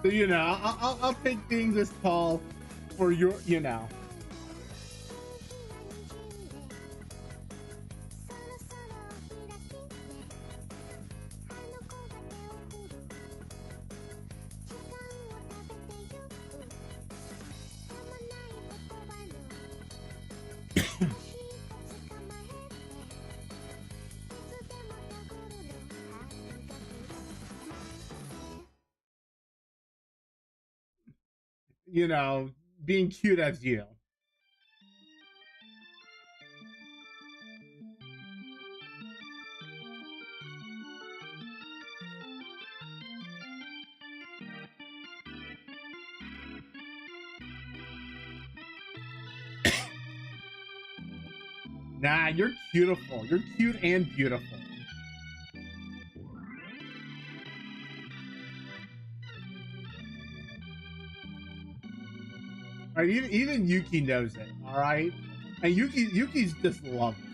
So you know, I'll take things as tall for your, you know. You know, being cute as you. Nah, you're beautiful. You're cute and beautiful. All right, even Yuki knows it. All right, and Yuki's just lovely.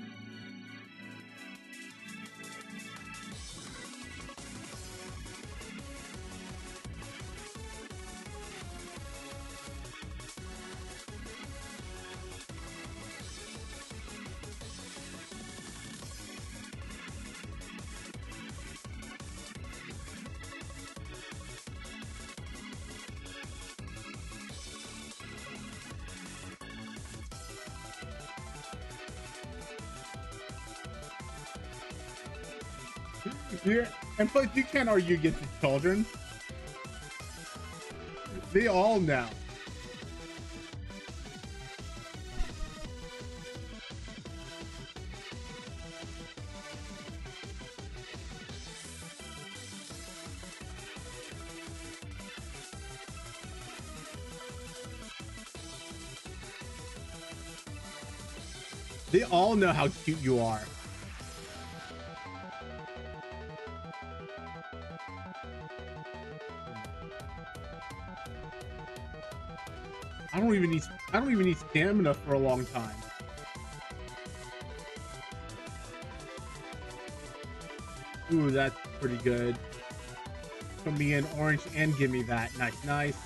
Yeah, and plus you can't argue against the children. They all know. They all know how cute you are. I don't even need stamina for a long time. Ooh, that's pretty good. Put me in orange and give me that. Nice, nice.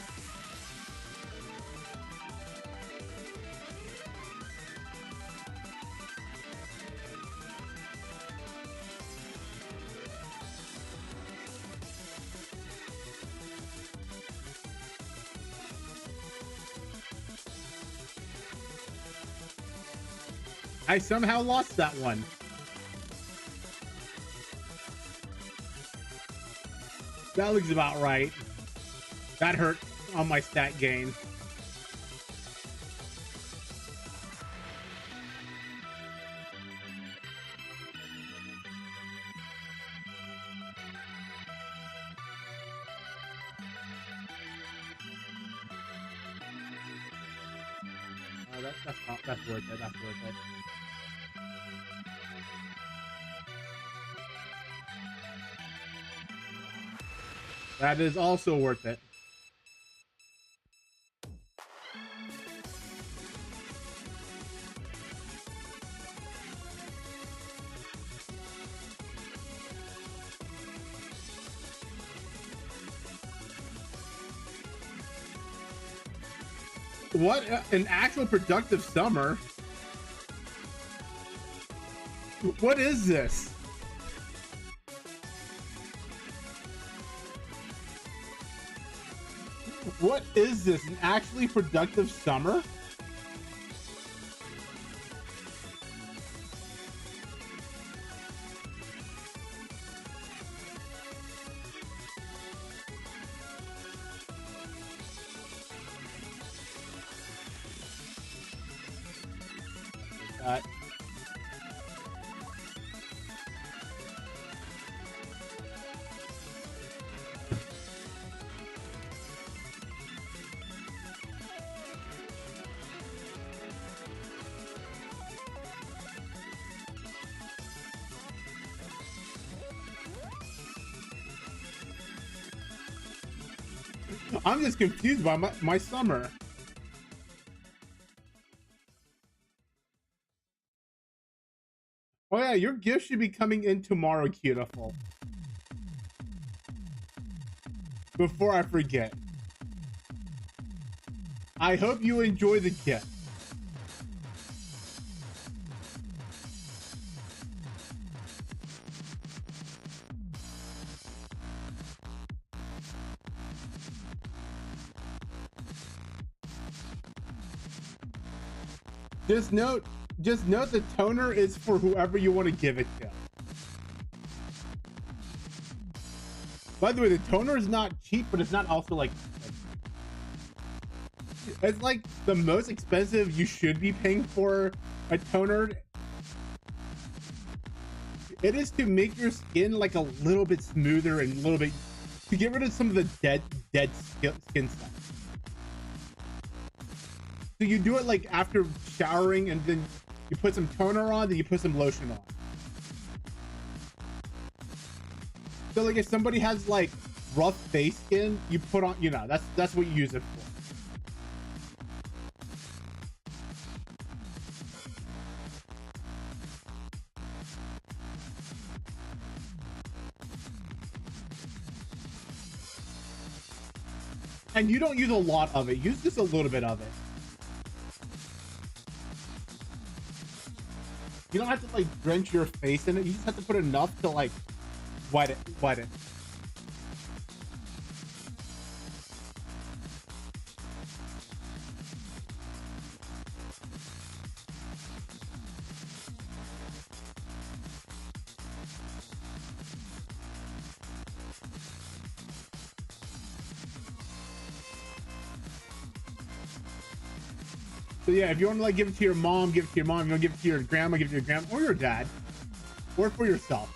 I somehow lost that one. That looks about right. That hurt on my stat gain. Oh, that's worth it. That's worth it. That is also worth it. What an actual productive summer. What is this? What is this? An actually productive summer? I'm just confused by my summer. Oh yeah, your gift should be coming in tomorrow, Beautiful. Before I forget. I hope you enjoy the gift. Just note the toner is for whoever you want to give it to. By the way, the toner is not cheap, but it's not also like it's like the most expensive you should be paying for a toner. It is to make your skin like a little bit smoother and a little bit to get rid of some of the dead skin stuff. So you do it like after showering, and then you put some toner on, then you put some lotion on. So like if somebody has like rough face skin, you put on, you know, that's what you use it for. And you don't use a lot of it. Use just a little bit of it. You don't have to like drench your face in it. You just have to put enough to like wet it. So yeah, if you want to like give it to your mom, give it to your mom. If you want to give it to your grandma, give it to your grandma or your dad, or for yourself.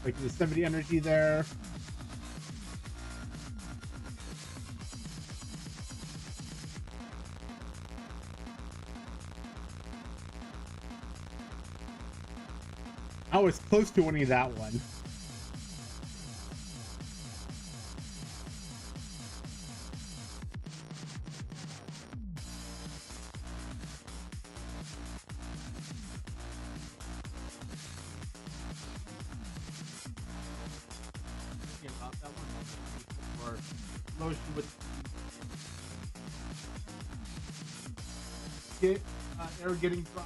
Like the 70 energy there. I was close to winning that one. Lotion with air getting drier.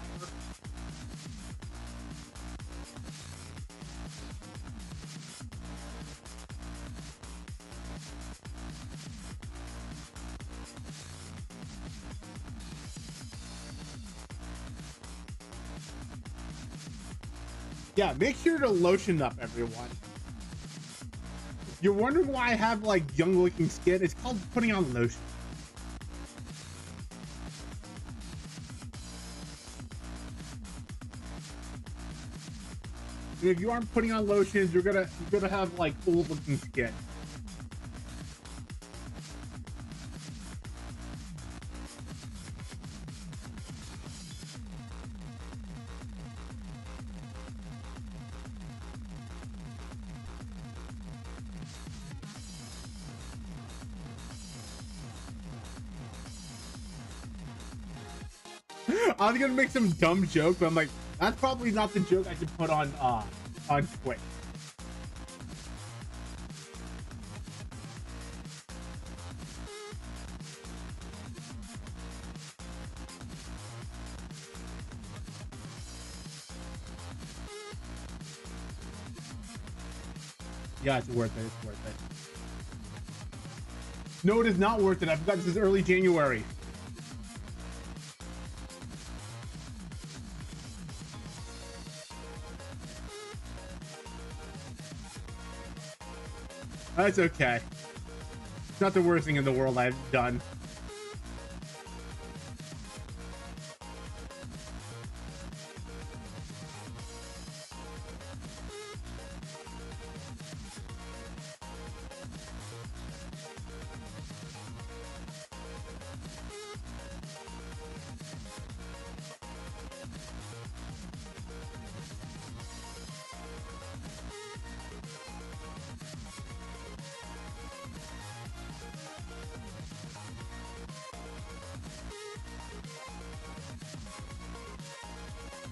Yeah, make sure to lotion up, everyone. You're wondering why I have like young looking skin? It's called putting on lotion. And if you aren't putting on lotions, you're gonna have like old looking skin. I was gonna make some dumb joke, but I'm like, that's probably not the joke I should put on Twitch. Yeah, it's worth it. It's worth it. No, it is not worth it. I forgot this is early January. That's okay. It's not the worst thing in the world I've done.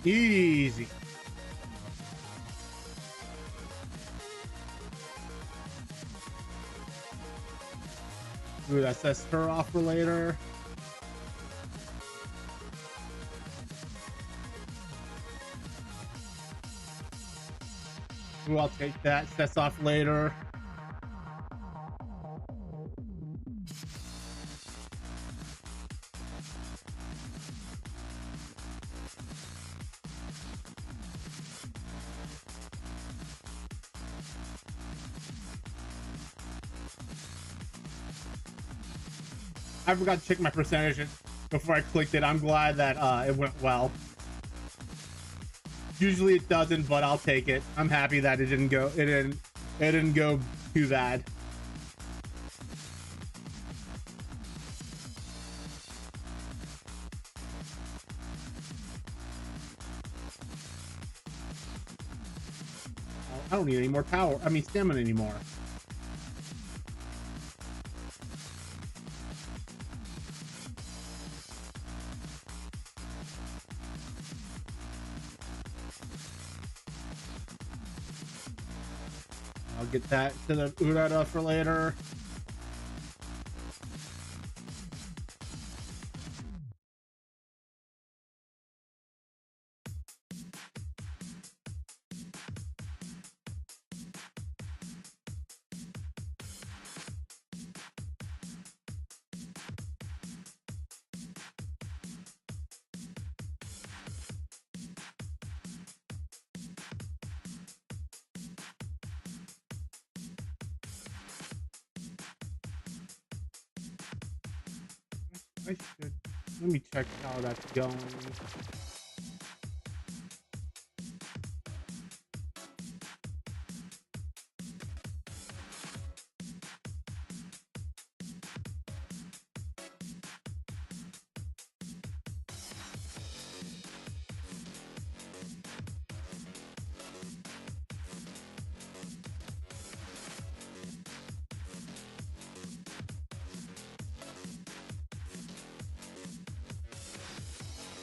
Easy. Ooh, that sets her off for later. Ooh, I'll take that. Sets off later. I forgot to check my percentages before I clicked it. I'm glad that it went well. Usually it doesn't, but I'll take it. I'm happy that it didn't go. It didn't go too bad. I don't need any more power. I mean stamina anymore. I'll get that to the Urara for later. I should. Let me check how that's going.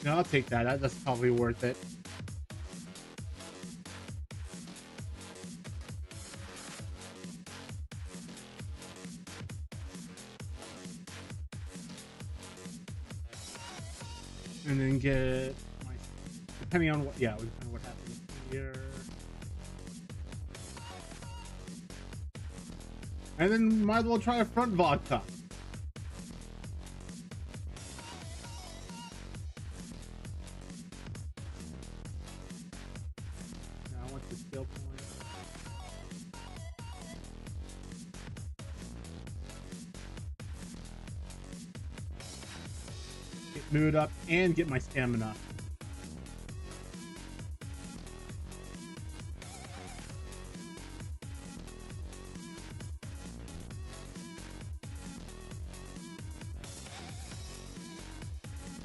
No, I'll take that. That's probably worth it. And then get my, depending on what, yeah, depending on what happens here. And then might as well try a front vodka. Now I want the skill point. Get mood up and get my stamina.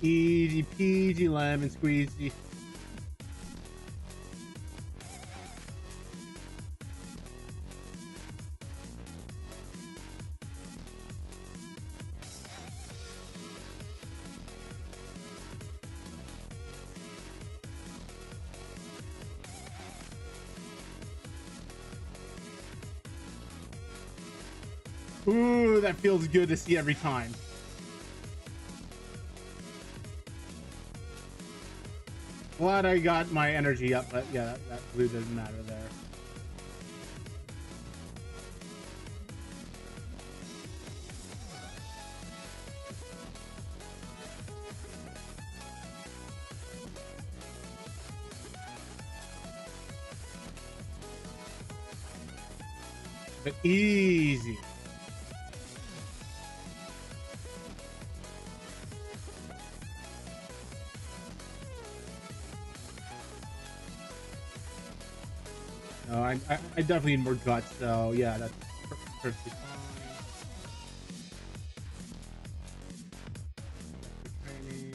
Easy peasy lemon squeezy. Ooh, that feels good to see every time. Glad I got my energy up, but yeah, that blue doesn't matter there. But easy. No, I definitely need more guts, so yeah, that's perfectly fine. Training.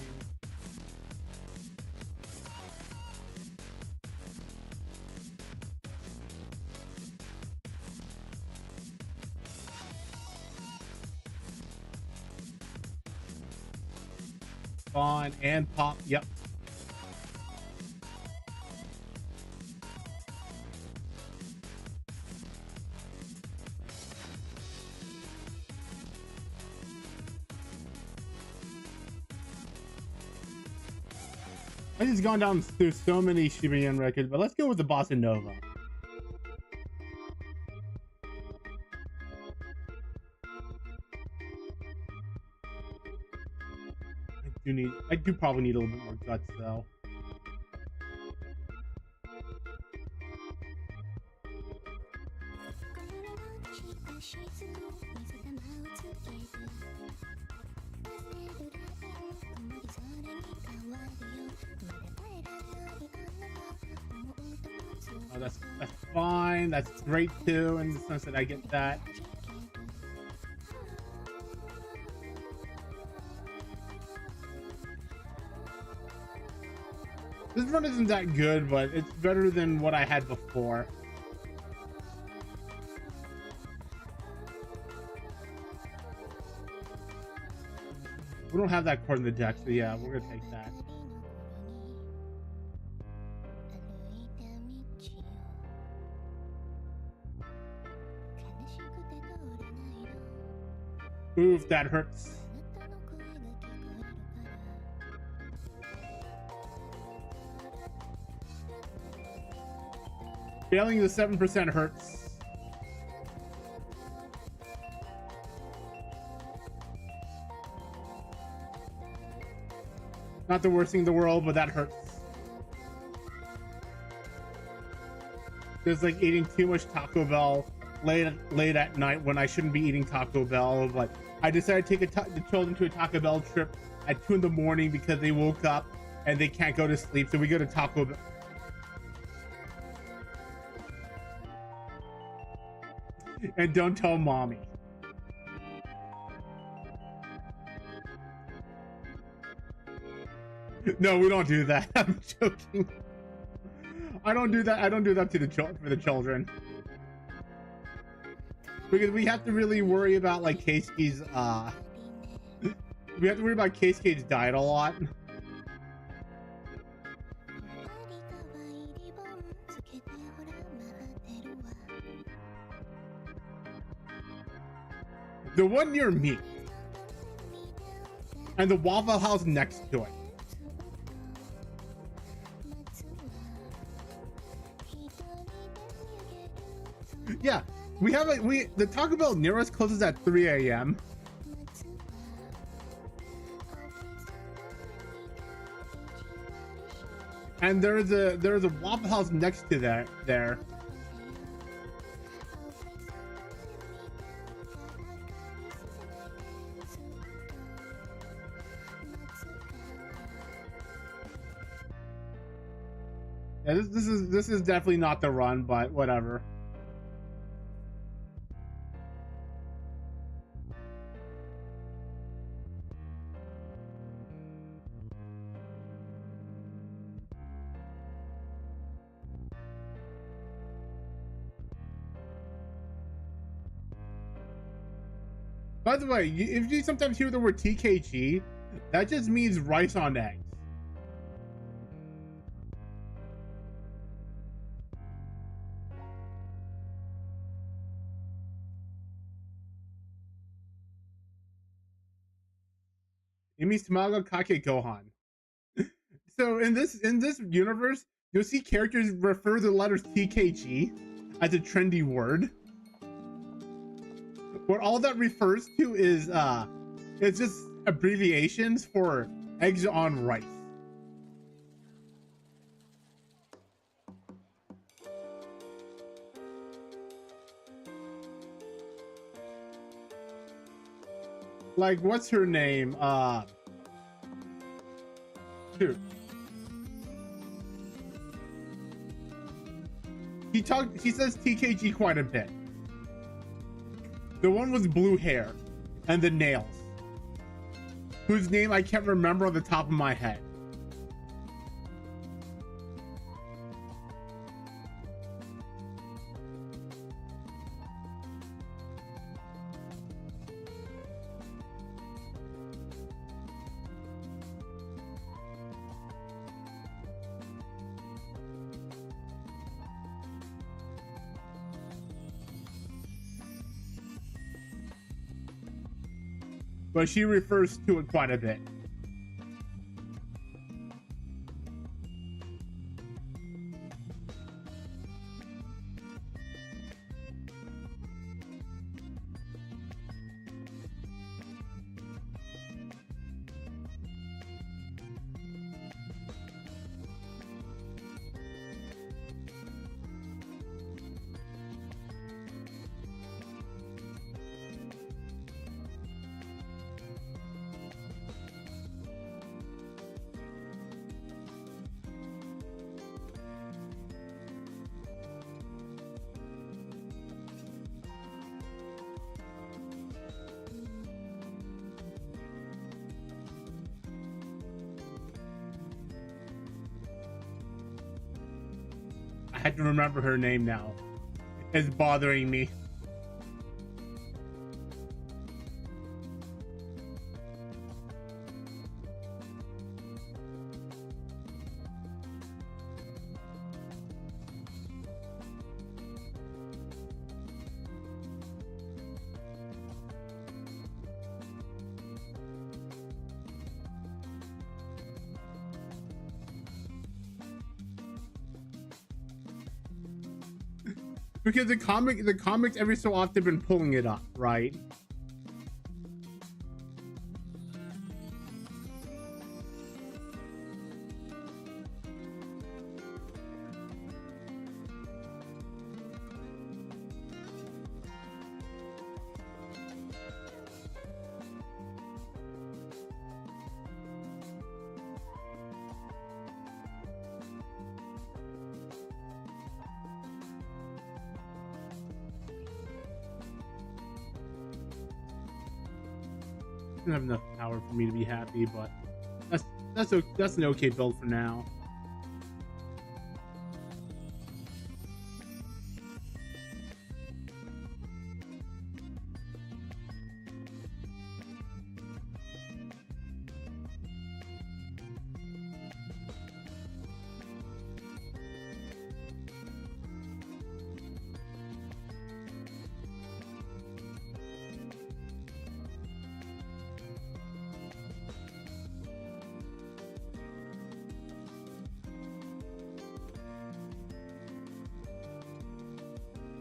Spawn and pop, yep. I just gone down through so many Shibuyan records, but let's go with the Bossa Nova. I do probably need a little bit more guts though. Oh, that's fine. That's great too, in the sense that I get that. This run isn't that good, but it's better than what I had before. We don't have that card in the deck, so yeah, we're gonna take that. Oof, that hurts. Failing the 7% hurts. Not the worst thing in the world, but that hurts. It's like eating too much Taco Bell late at night when I shouldn't be eating Taco Bell. But I decided to take the children to a Taco Bell trip at 2 in the morning because they woke up and they can't go to sleep. So we go to Taco Bell. And don't tell mommy. No, we don't do that. I'm joking. I don't do that. I don't do that to for the children. Because we have to really worry about like Keisuke's we have to worry about Keisuke's diet a lot. The one near me. And the Waffle House next to it. Yeah, the Taco Bell near us closes at 3 a.m. And there's a Waffle House next to there. Yeah, this is definitely not the run, but whatever. By the way, if you sometimes hear the word TKG, that just means rice on eggs. It means Tamago Kake Gohan. So in this universe, you'll see characters refer to the letters TKG as a trendy word. What all that refers to is it's just abbreviations for eggs on rice. Like, what's her name? Shoot. He says TKG quite a bit. The one with blue hair and the nails, whose name I can't remember on the top of my head. But she refers to it quite a bit. had to remember her name now. It's bothering me. Because the comics every so often been pulling it up, right? Doesn't have enough power for me to be happy, but that's an okay build for now.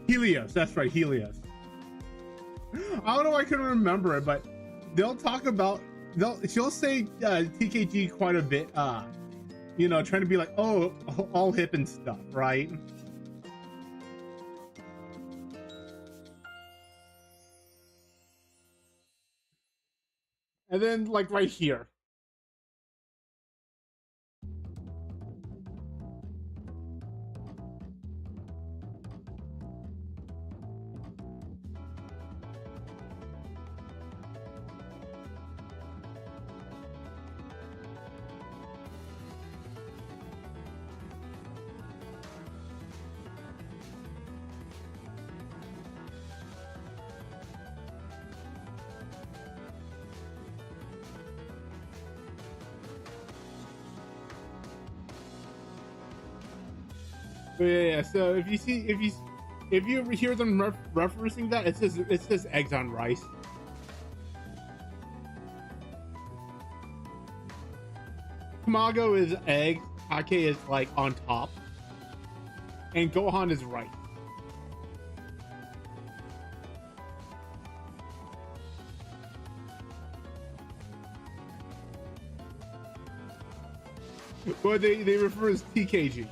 Helios, that's right, Helios. I don't know why I couldn't remember it, but they'll talk about she'll say TKG quite a bit, you know, trying to be like, oh, all hip and stuff, right? And then like right here. But yeah, so if you ever hear them referencing that, it says eggs on rice. Tamago is egg, Kake is like on top, and Gohan is rice. But they refer as TKG.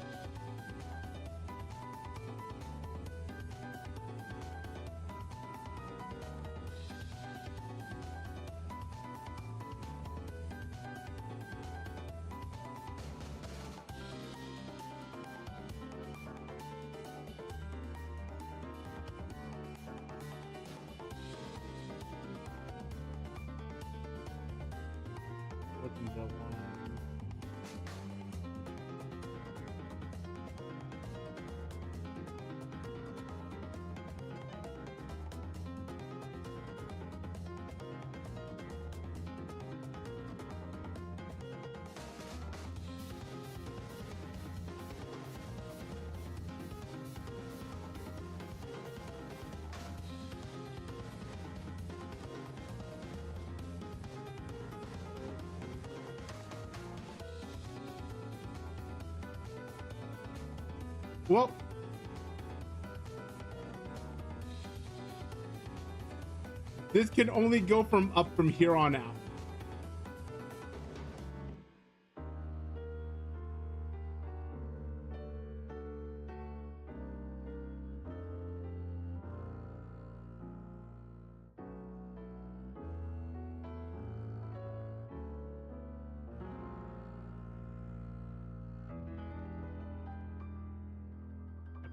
Well, this can only go up from here on out.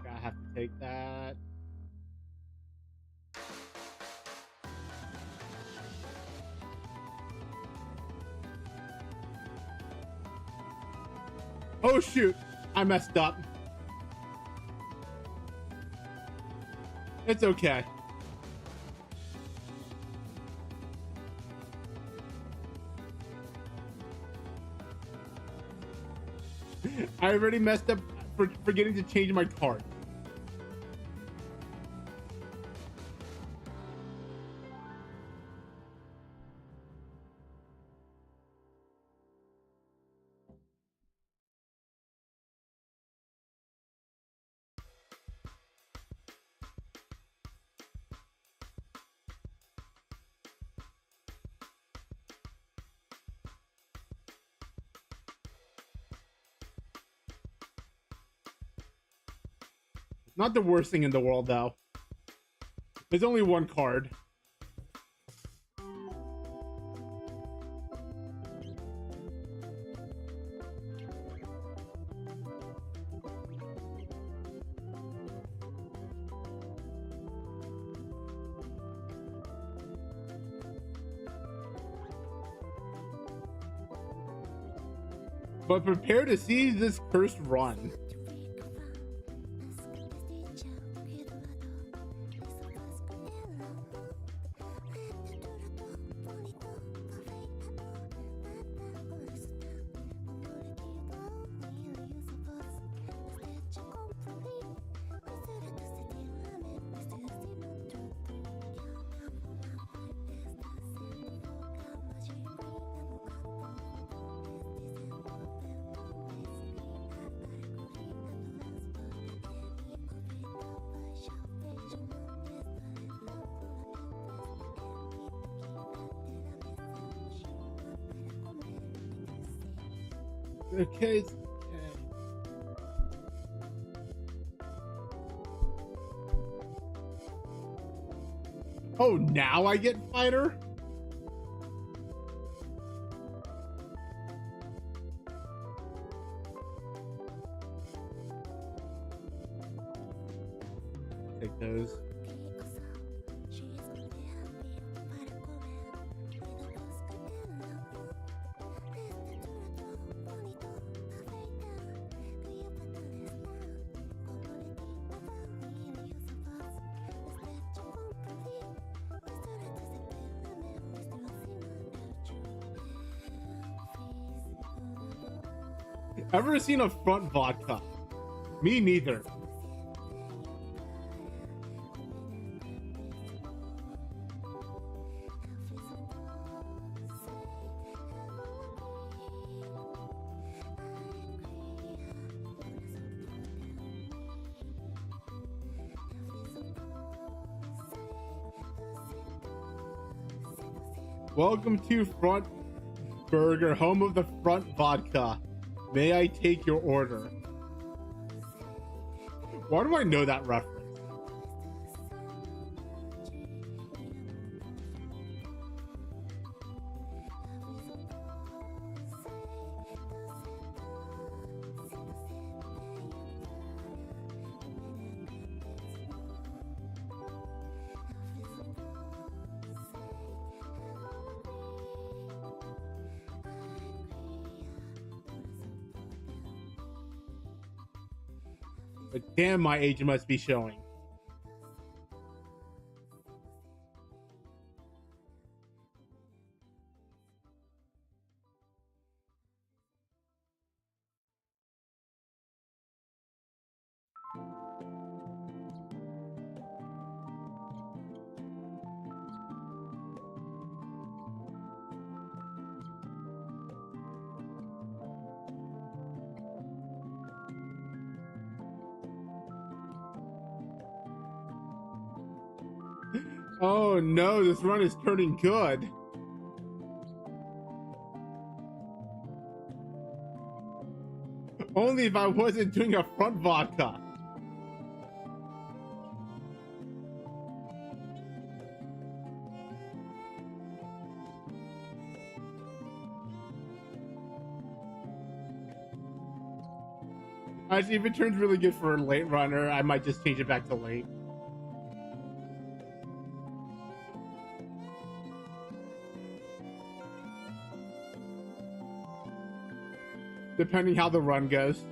Okay, I have to take that. Oh shoot, I messed up. It's okay. I already messed up for forgetting to change my card. Not the worst thing in the world, though. There's only one card. But prepare to see this cursed run. Okay. Oh, now I get fighter? Take those. Ever seen a front vodka? Me neither. Welcome to Front Burger, home of the front vodka. May I take your order? Why do I know that reference? But damn, my age must be showing. Oh no, this run is turning good. Only if I wasn't doing a front vodka. Actually, if it turns really good for a late runner, I might just change it back to late. Depending how the run goes.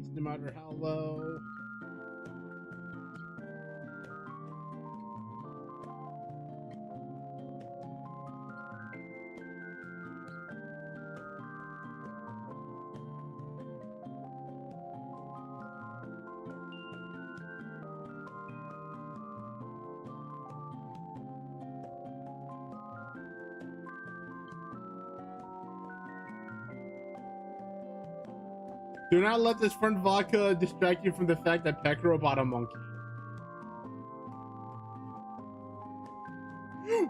change no matter how low. Do not let this front vodka distract you from the fact that Pekro bought a monkey.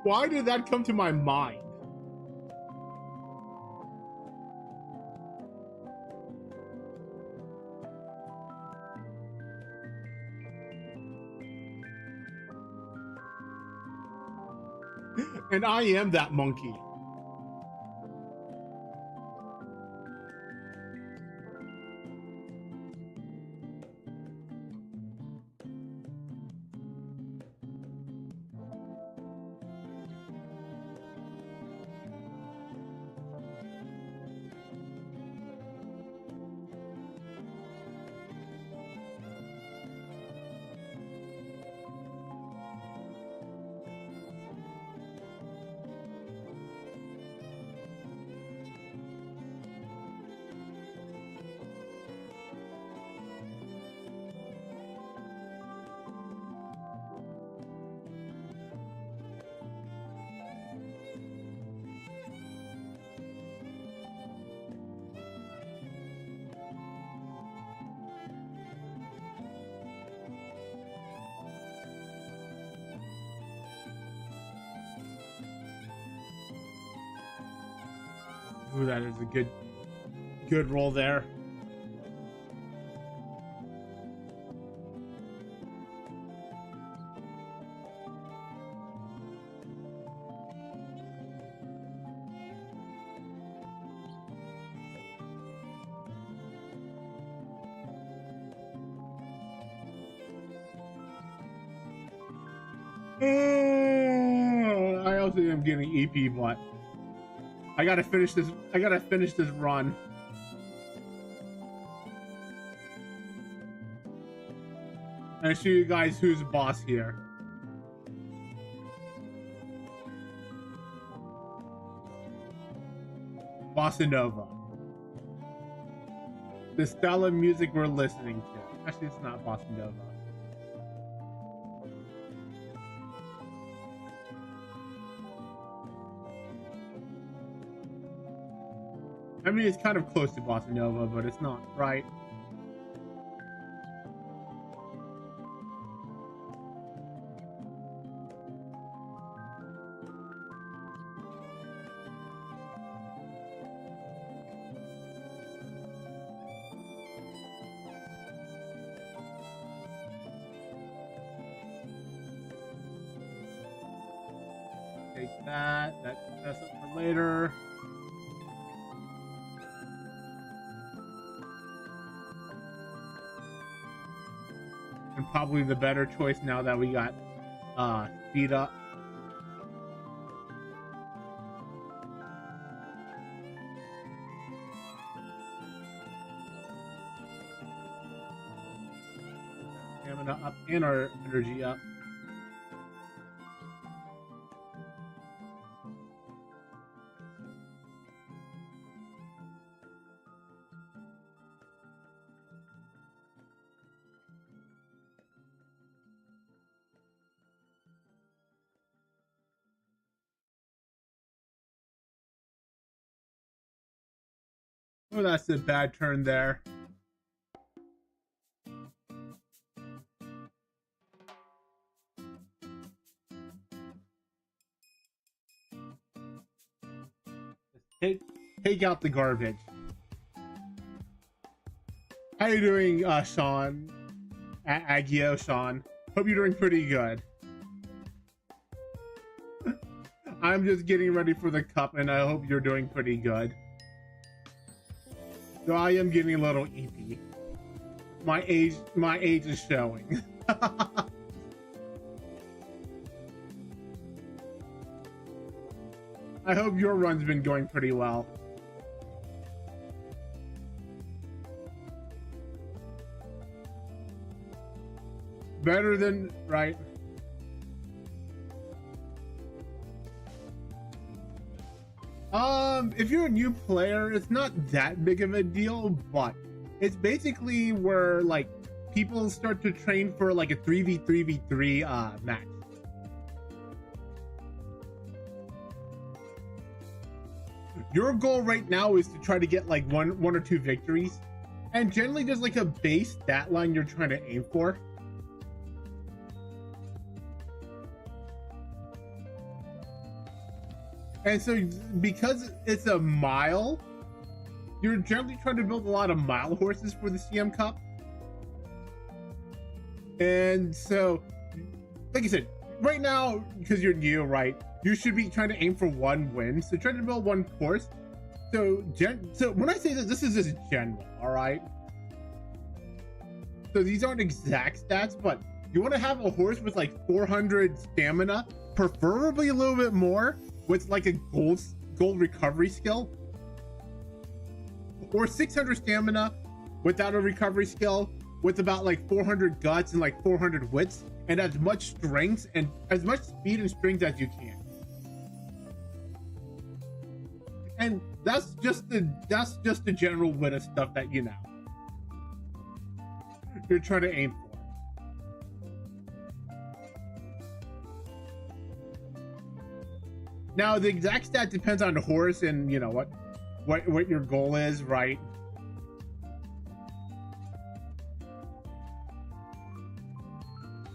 Why did that come to my mind? And I am that monkey. Ooh, that is a good roll there. I also am getting EP, but I gotta finish this. I gotta finish this run. And show you guys who's boss here. Bossa Nova. The style of music we're listening to. Actually, it's not Bossa Nova. I mean, it's kind of close to Bossa Nova, but it's not, right? Take that. That's up for later. And probably the better choice now that we got speed up. Stamina up and our energy up. Oh, that's a bad turn there. Just take out the garbage. How you doing, Sean? Agio, Sean. Hope you're doing pretty good. I'm just getting ready for the cup, and I hope you're doing pretty good. So I am getting a little EP. My age is showing. I hope your run's been going pretty well. Better than, right? If you're a new player, it's not that big of a deal, but it's basically where like people start to train for like a 3v3v3 match. Your goal right now is to try to get like one or two victories, and generally there's like a base stat line you're trying to aim for. And so because it's a mile, you're generally trying to build a lot of mile horses for the CM Cup. And so, like I said, right now, because you're new, right, you should be trying to aim for one win. So try to build one horse. So when I say this is just general, all right? So these aren't exact stats, but you want to have a horse with like 400 stamina, preferably a little bit more, with like a gold recovery skill, or 600 stamina without a recovery skill, with about like 400 guts and like 400 wits, and as much strength and as much speed and strength as you can. And that's just the general wit of stuff that you know you're trying to aim for. Now the exact stat depends on the horse and you know what your goal is, right?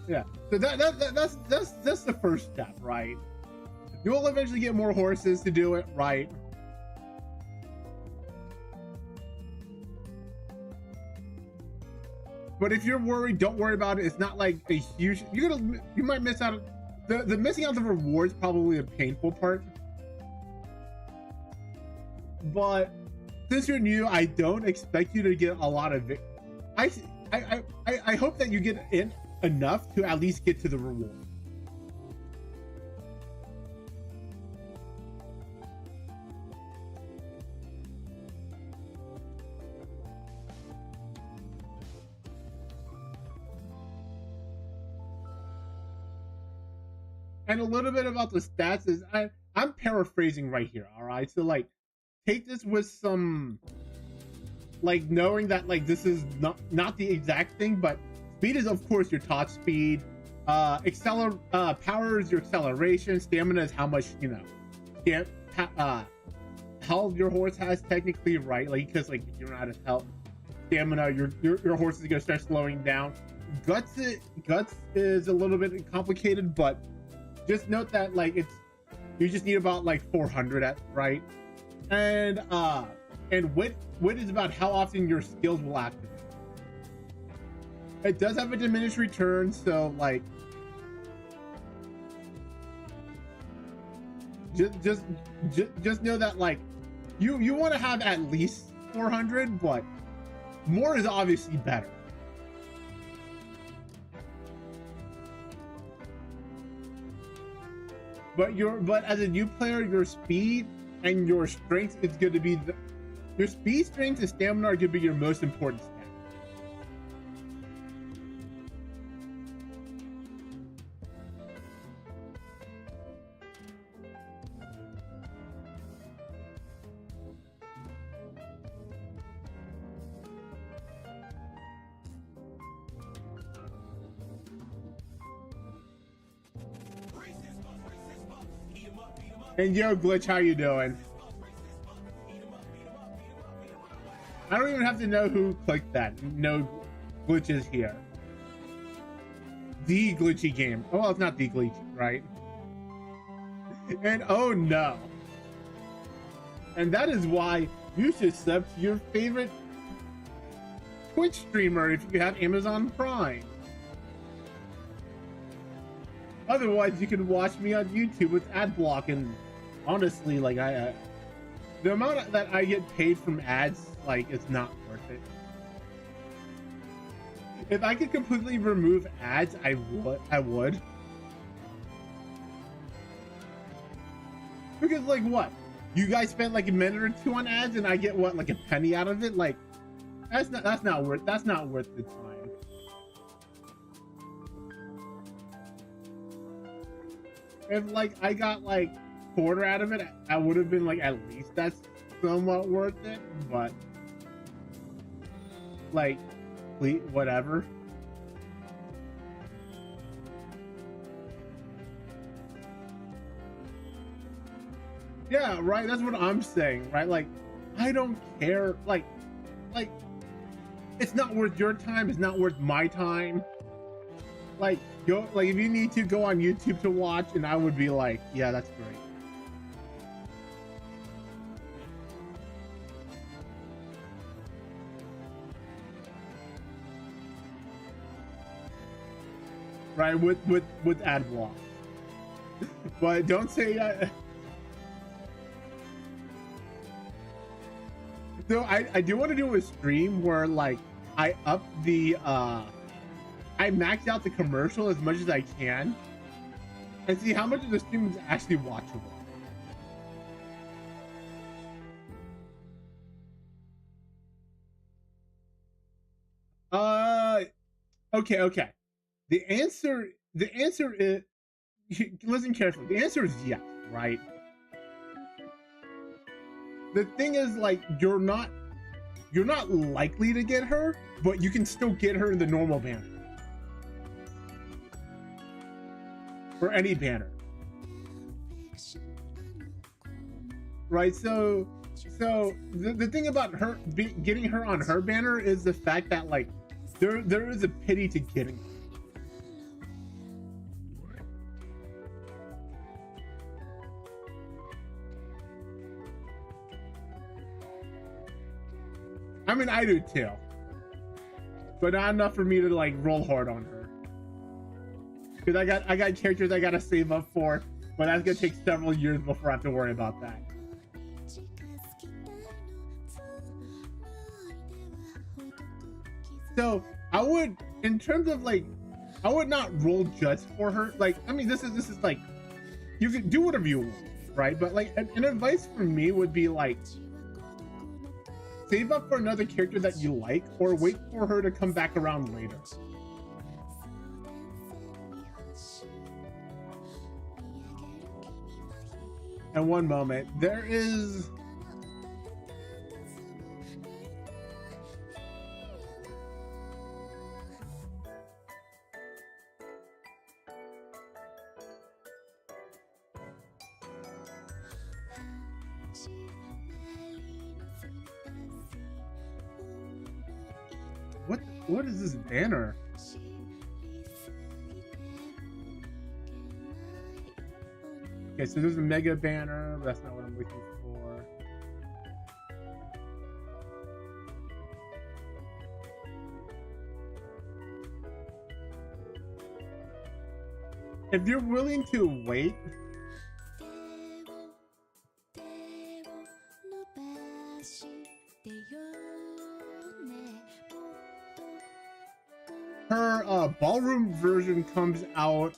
Yeah. So that's the first step, right? You will eventually get more horses to do it, right? But if you're worried, don't worry about it. It's not like a huge. You might miss out. The missing out the rewards probably a painful part. But since you're new, I don't expect you to get a lot of it. I hope that you get in enough to at least get to the reward. And a little bit about the stats is I'm paraphrasing right here, all right? So like take this with some like knowing that like this is not the exact thing, but speed is of course your top speed, power is your acceleration, stamina is how much health your horse has technically, right? Like because like if you run out of health, stamina, your horse is gonna start slowing down. Guts is a little bit complicated, but just note that like you just need about like 400 at right, and wit is about how often your skills will activate. It does have a diminished return, so like just know that like you want to have at least 400, but more is obviously better. But as a new player, your speed and your strength is going to be your speed, strength, and stamina are going to be your most important stat. And yo, Glitch, how you doing? I don't even have to know who clicked that. No glitches here. The glitchy game. Oh, well, it's not the glitchy, right? And oh no. And that is why you should sub to your favorite Twitch streamer if you have Amazon Prime. Otherwise, you can watch me on YouTube with ad block, and honestly, like the amount that I get paid from ads, like it's not worth it. If I could completely remove ads, I would. Because like what? You guys spent like a minute or two on ads, and I get what, like a penny out of it? Like that's not worth the time. if like I got like quarter out of it, I would have been like, at least that's somewhat worth it. But like, please, whatever. Yeah, right. That's what I'm saying, right? Like, I don't care. Like, it's not worth your time. It's not worth my time. Like, go. Like, if you need to go on YouTube to watch, and I would be like, yeah, that's great. Right, with ad block. But don't say so I do want to do a stream where like I up the I max out the commercial as much as I can and see how much of the stream is actually watchable. Okay. The answer is, listen carefully. The answer is yes, right? The thing is, like, you're not likely to get her, but you can still get her in the normal banner or any banner, right? So the thing about her getting her on her banner is the fact that like there is a pity to getting her. I mean, I do too, but not enough for me to like roll hard on her. Because I got characters I gotta save up for, but that's gonna take several years before I have to worry about that. So I would, in terms of like, I would not roll just for her. Like, I mean, this is like, you can do whatever you want, right? But like, an advice from me would be like, save up for another character that you like, or wait for her to come back around later. And one moment, there is what is this banner? Okay, so there's a mega banner, but that's not what I'm looking for. If you're willing to wait, her ballroom version comes out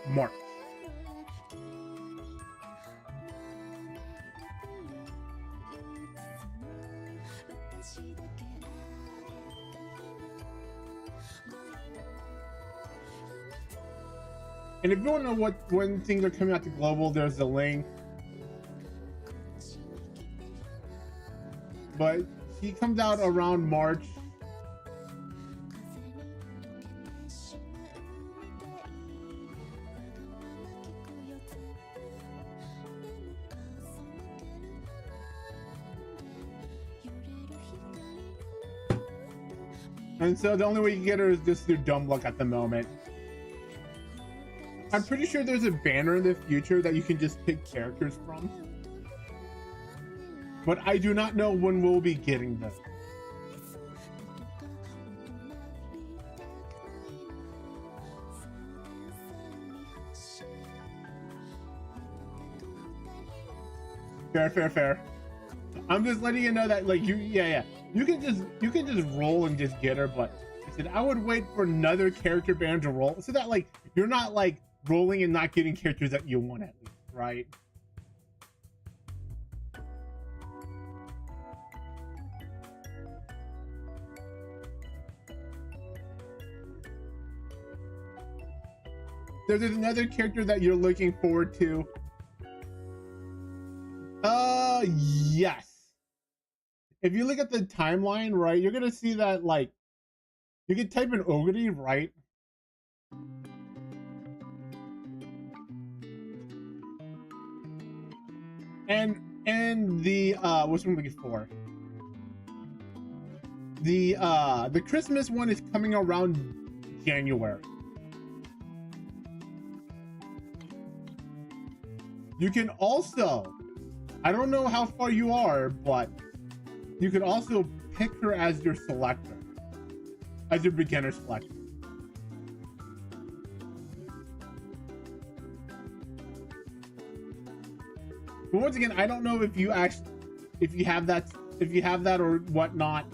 March. And if you want to know when things are coming out to global, there's the link. But he comes out around March. And so the only way you can get her is just through dumb luck at the moment. I'm pretty sure there's a banner in the future that you can just pick characters from. But I do not know when we'll be getting them. Fair. I'm just letting you know that like you can just roll and just get her, but I said I would wait for another character banner to roll so that like you're not like rolling and not getting characters that you want at least, right? There's another character that you're looking forward to. Yes. If you look at the timeline, right, you're gonna see that, like, you can type in Oguri, right? And the what's I'm looking for? The Christmas one is coming around January. You can also, I don't know how far you are, but you can also pick her as your selector, as your beginner selector. But once again, I don't know if you actually, if you have that or whatnot.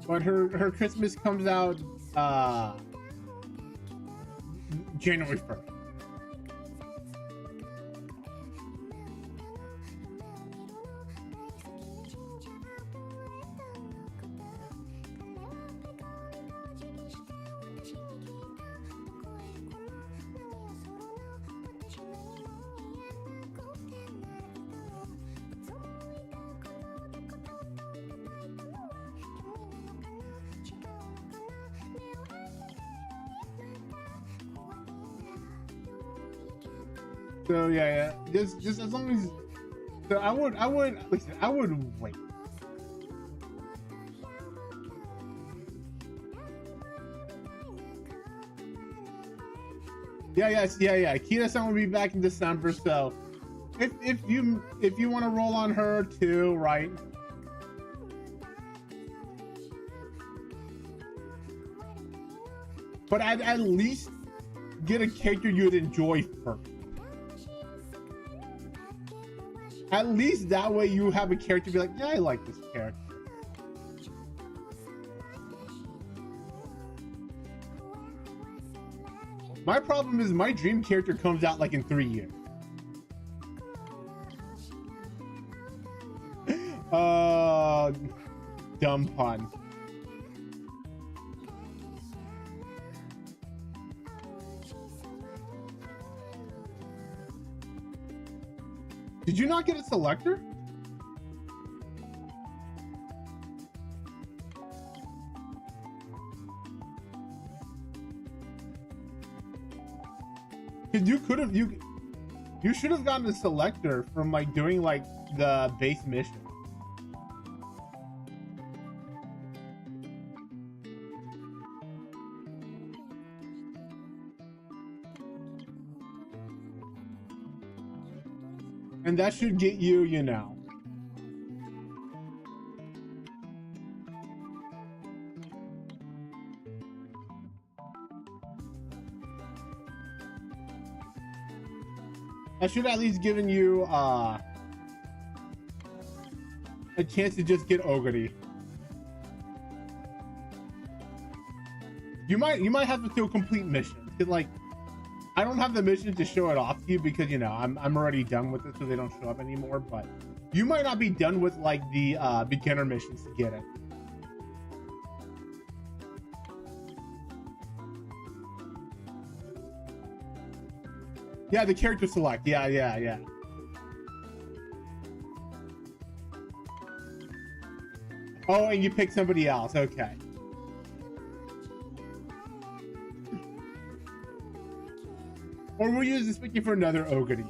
But her Christmas comes out January 1st. So yeah, just as long as, so I would listen, I would wait. Yeah. Kita-san will be back in December, so if you want to roll on her too, right? But I'd at least get a character you'd enjoy first. At least that way you have a character be like, yeah, I like this character. My problem is my dream character comes out like in 3 years. Dumb pun. Did you not get a selector? Cause you could have, you should have gotten a selector from like doing like the base mission. And that should get you, you know. That should at least given you a chance to just get Oguri. You might have to do a complete mission. Cause like, I don't have the mission to show it off to you because, you know, I'm already done with it, so they don't show up anymore. But you might not be done with like the beginner missions to get it. Yeah, the character select. Yeah. Oh, and you pick somebody else. Okay. Or were you just looking for another Oguri?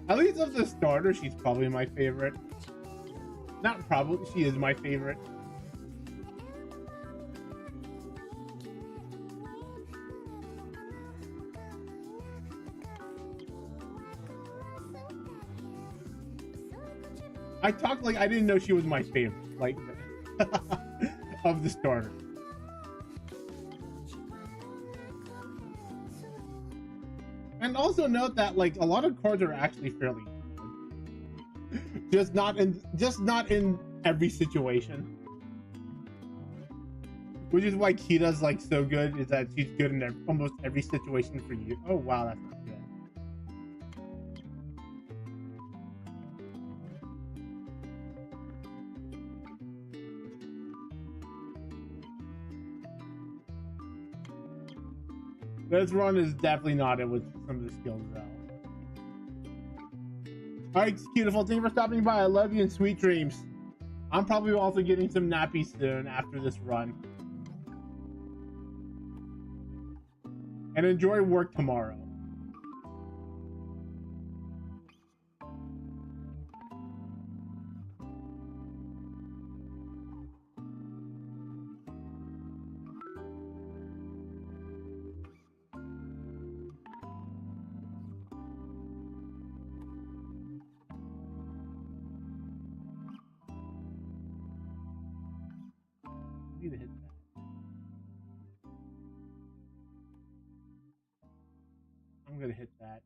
At least of the starter, she's probably my favorite. Not probably, she is my favorite. I talked like I didn't know she was my favorite, like, of the starter. And also note that like a lot of cards are actually fairly good. just not in every situation. Which is why Kita's like so good, is that she's good in almost every situation for you. Oh wow, that's not good. This run is definitely not it with some of the skills though. Alright, beautiful. Thank you for stopping by. I love you and sweet dreams. I'm probably also getting some nappies soon after this run. And enjoy work tomorrow. Need to hit that. I'm gonna hit that.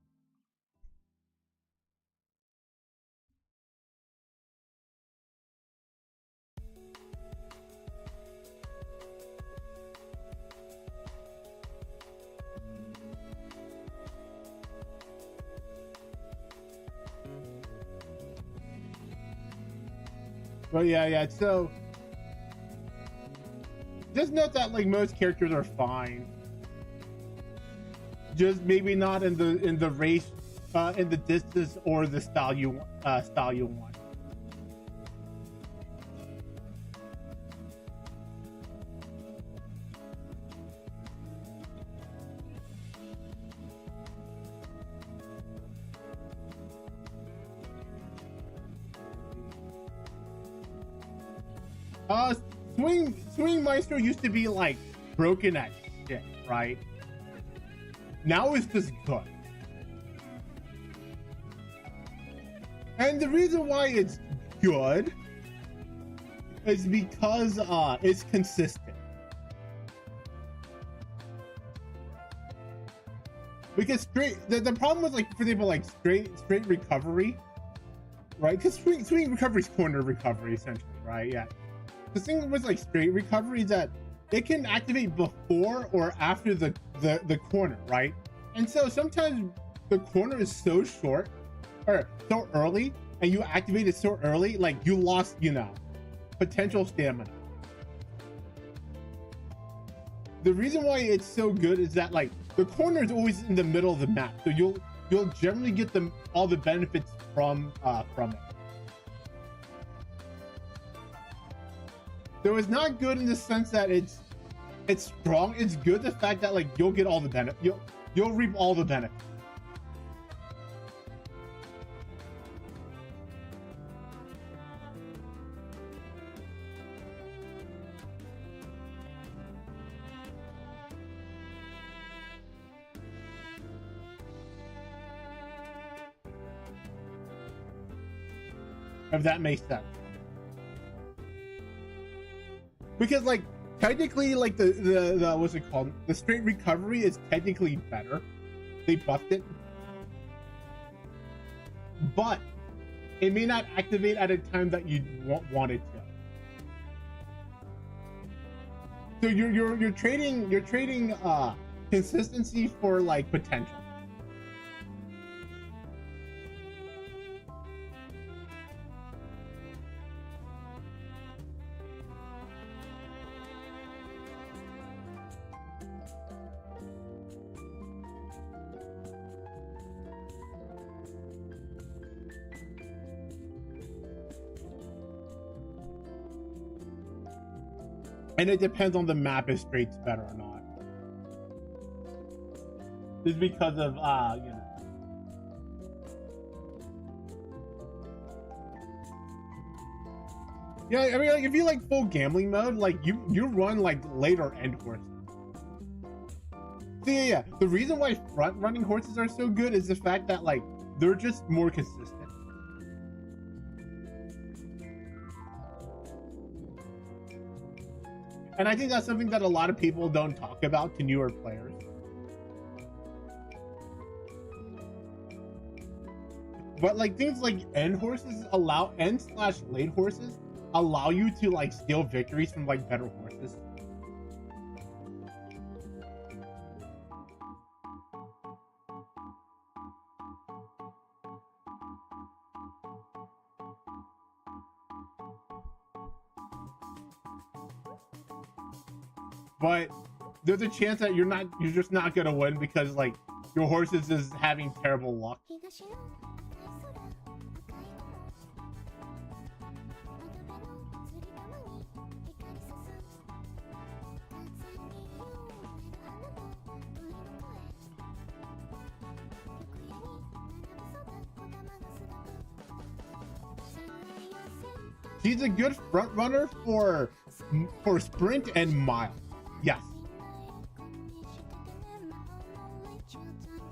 But yeah. So just note that like most characters are fine. Just maybe not in the race, in the distance or the style you want. Uh, Swing Maestro used to be like broken at shit, right? Now it's just good. And the reason why it's good is because it's consistent. Because the problem with like for example like straight recovery, right? Because swing recovery is corner recovery essentially, right? Yeah. The thing with like straight recovery is that it can activate before or after the corner, right? And so sometimes the corner is so short or so early, and you activate it so early, like you lost, potential stamina. The reason why it's so good is that like the corner is always in the middle of the map, so you'll generally get all the benefits from it. So it's not good in the sense that it's strong. It's good the fact that like you'll get all the benefit. You'll reap all the benefits. If that makes sense. Because like technically like the what's it called, the straight recovery is technically better. They buffed it, but it may not activate at a time that you want it to. So you're trading consistency for like potential. And it depends on the map if straight's better or not. Just because of Yeah, I mean like if you like full gambling mode, like you run like later end horses. So yeah. The reason why front running horses are so good is the fact that like they're just more consistent. And I think that's something that a lot of people don't talk about to newer players. But like things like end horses allow end/late horses allow you to like steal victories from like better horses. there's a chance that you're just not gonna win because like your horse is just having terrible luck. She's a good front runner for sprint and mile. Yes.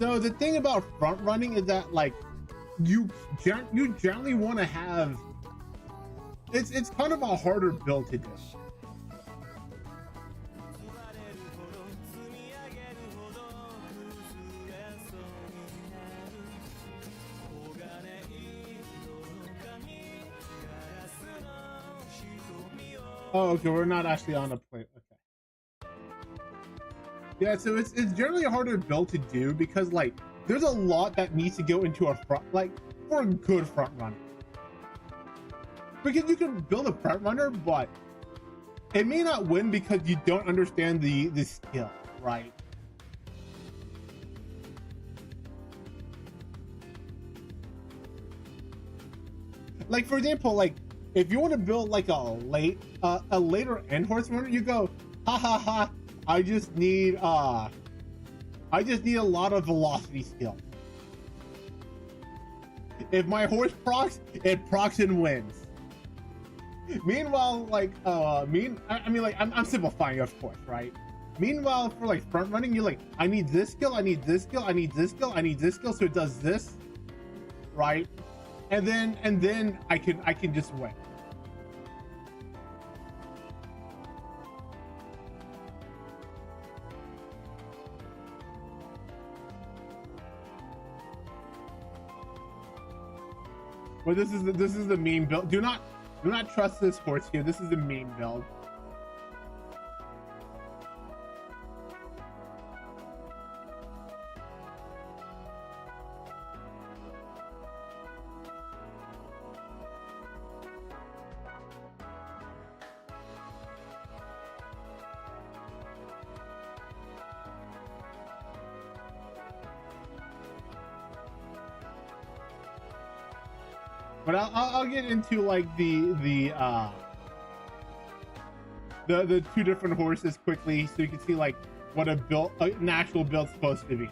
So the thing about front running is that like you generally want to have it's kind of a harder build to do. Oh, okay, we're not actually on a plate. Okay. Yeah, so it's generally a harder build to do because like there's a lot that needs to go into a front, like for a good front runner. Because you can build a front runner, but it may not win because you don't understand the skill, right? Like for example, like if you want to build like a later end horse runner, you go, ha ha ha, I just need a lot of velocity skill. If my horse procs, it procs and wins. Meanwhile, like I mean like I'm simplifying, of course, right? Meanwhile, for like front running, you're like, I need this skill, I need this skill, I need this skill, I need this skill, so it does this, right? And then I can just win. Well, this is the meme build. Do not trust this horse here. This is the meme build. But I'll get into like the two different horses quickly so you can see like what an actual build's supposed to be.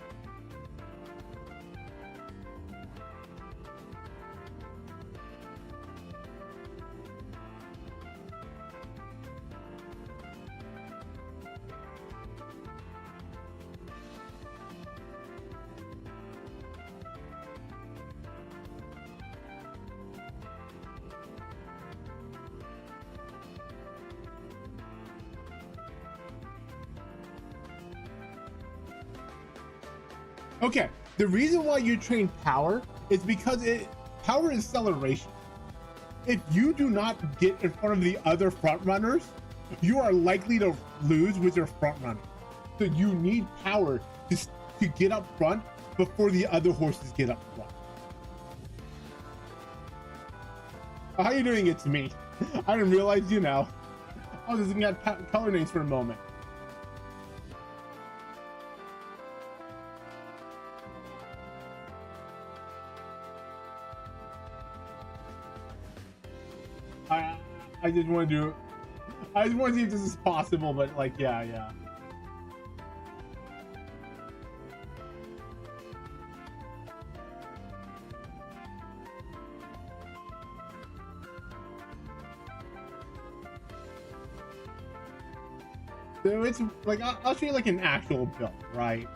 Okay, the reason why you train power is because power is acceleration. If you do not get in front of the other front runners, you are likely to lose with your front runner. So you need power to get up front before the other horses get up front. How are you doing? It's me. I didn't realize you know. I was just looking at color names for a moment. I just want to see if this is possible, but like, yeah. So it's like, I'll show you like an actual build, right?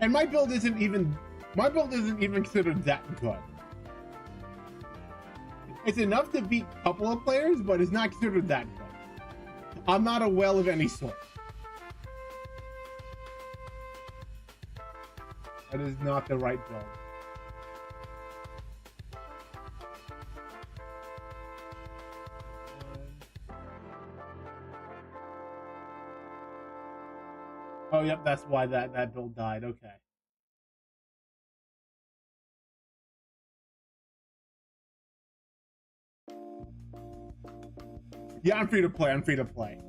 And my build isn't even considered that good. It's enough to beat a couple of players, but it's not considered that good. I'm not a whale of any sort. That is not the right build. Oh, yep, that's why that build died. Okay. Yeah, I'm free to play.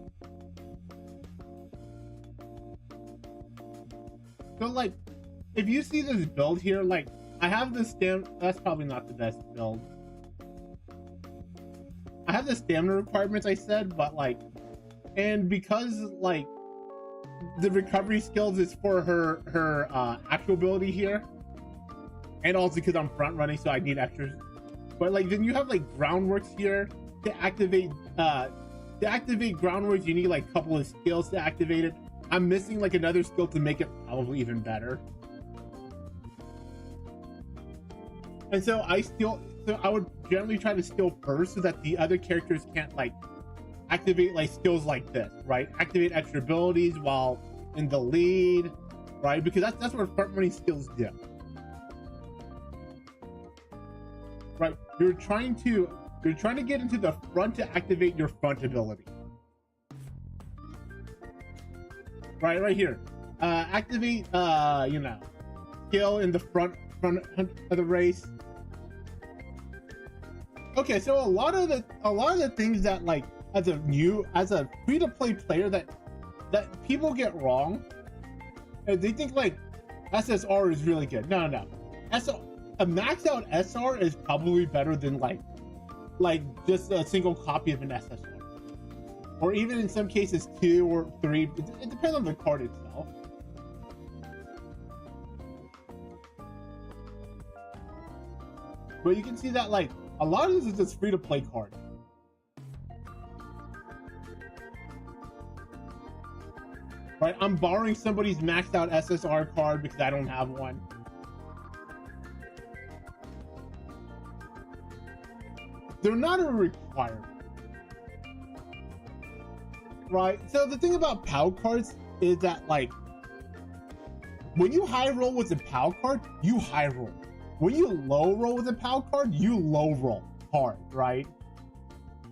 So like, if you see this build here, like I have the that's probably not the best build. I have the stamina requirements I said, but like, and because like the recovery skills is for her actual ability here, and also because I'm front running, so I need extras. But like, then you have like groundworks here to activate. To activate groundworks, you need like a couple of skills to activate it. I'm missing like another skill to make it probably even better. And so I would generally try to steal first so that the other characters can't like activate like skills like this, right? Activate extra abilities while in the lead, right? Because that's what front running skills do. Right? You're trying to get into the front to activate your front ability. Right here. Activate skill in the front of the race. Okay, so a lot of the things that like as a free-to-play player that people get wrong, they think like SSR is really good. No. A maxed out SR is probably better than like just a single copy of an SSR, or even in some cases 2 or 3. It depends on the card itself. But you can see that like a lot of this is just free to play cards. Right, I'm borrowing somebody's maxed out SSR card because I don't have one. They're not a requirement. Right? So the thing about POW cards is that like when you high roll with a POW card, you high roll. When you low roll with a POW card, you low roll hard, right?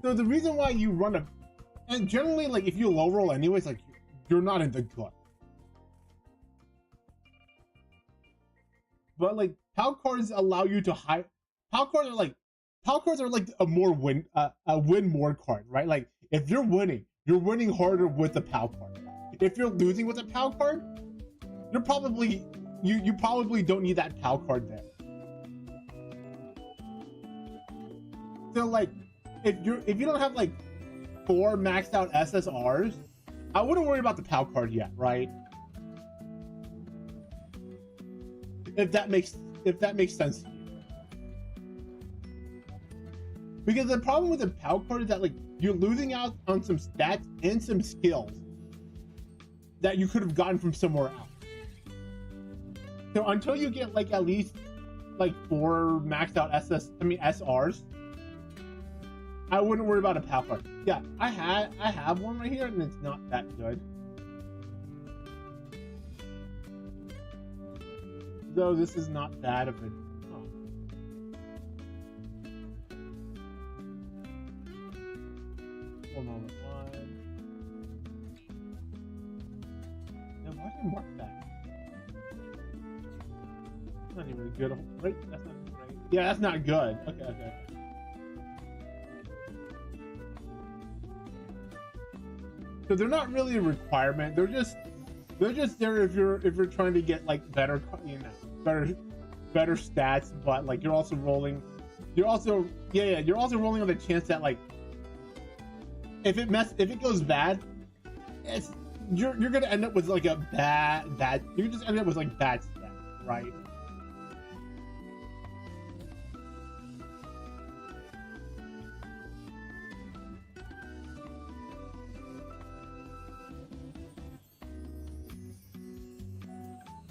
So the reason why you run and generally like if you low roll anyways, like you're not in the gut. But like POW cards allow you to POW cards are like a win more card, right? Like if you're winning harder with the POW card. If you're losing with a POW card, you probably don't need that POW card there. So like if you don't have like 4 maxed out SSRs, I wouldn't worry about the POW card yet, right? If that makes sense to you. Because the problem with the POW card is that like you're losing out on some stats and some skills that you could have gotten from somewhere else. So until you get like at least like 4 maxed out SRs, I wouldn't worry about a POW card. Yeah, I have one right here and it's not that good. Though this is not bad of a One moment, why did I mark that? That's not even good, right? That's not great. Yeah, that's not good. Okay. So they're not really a requirement. They're just there if you're trying to get like better stats, but like you're also rolling on the chance that like if it goes bad, you're gonna end up with like a bad you just end up with like bad stats, right?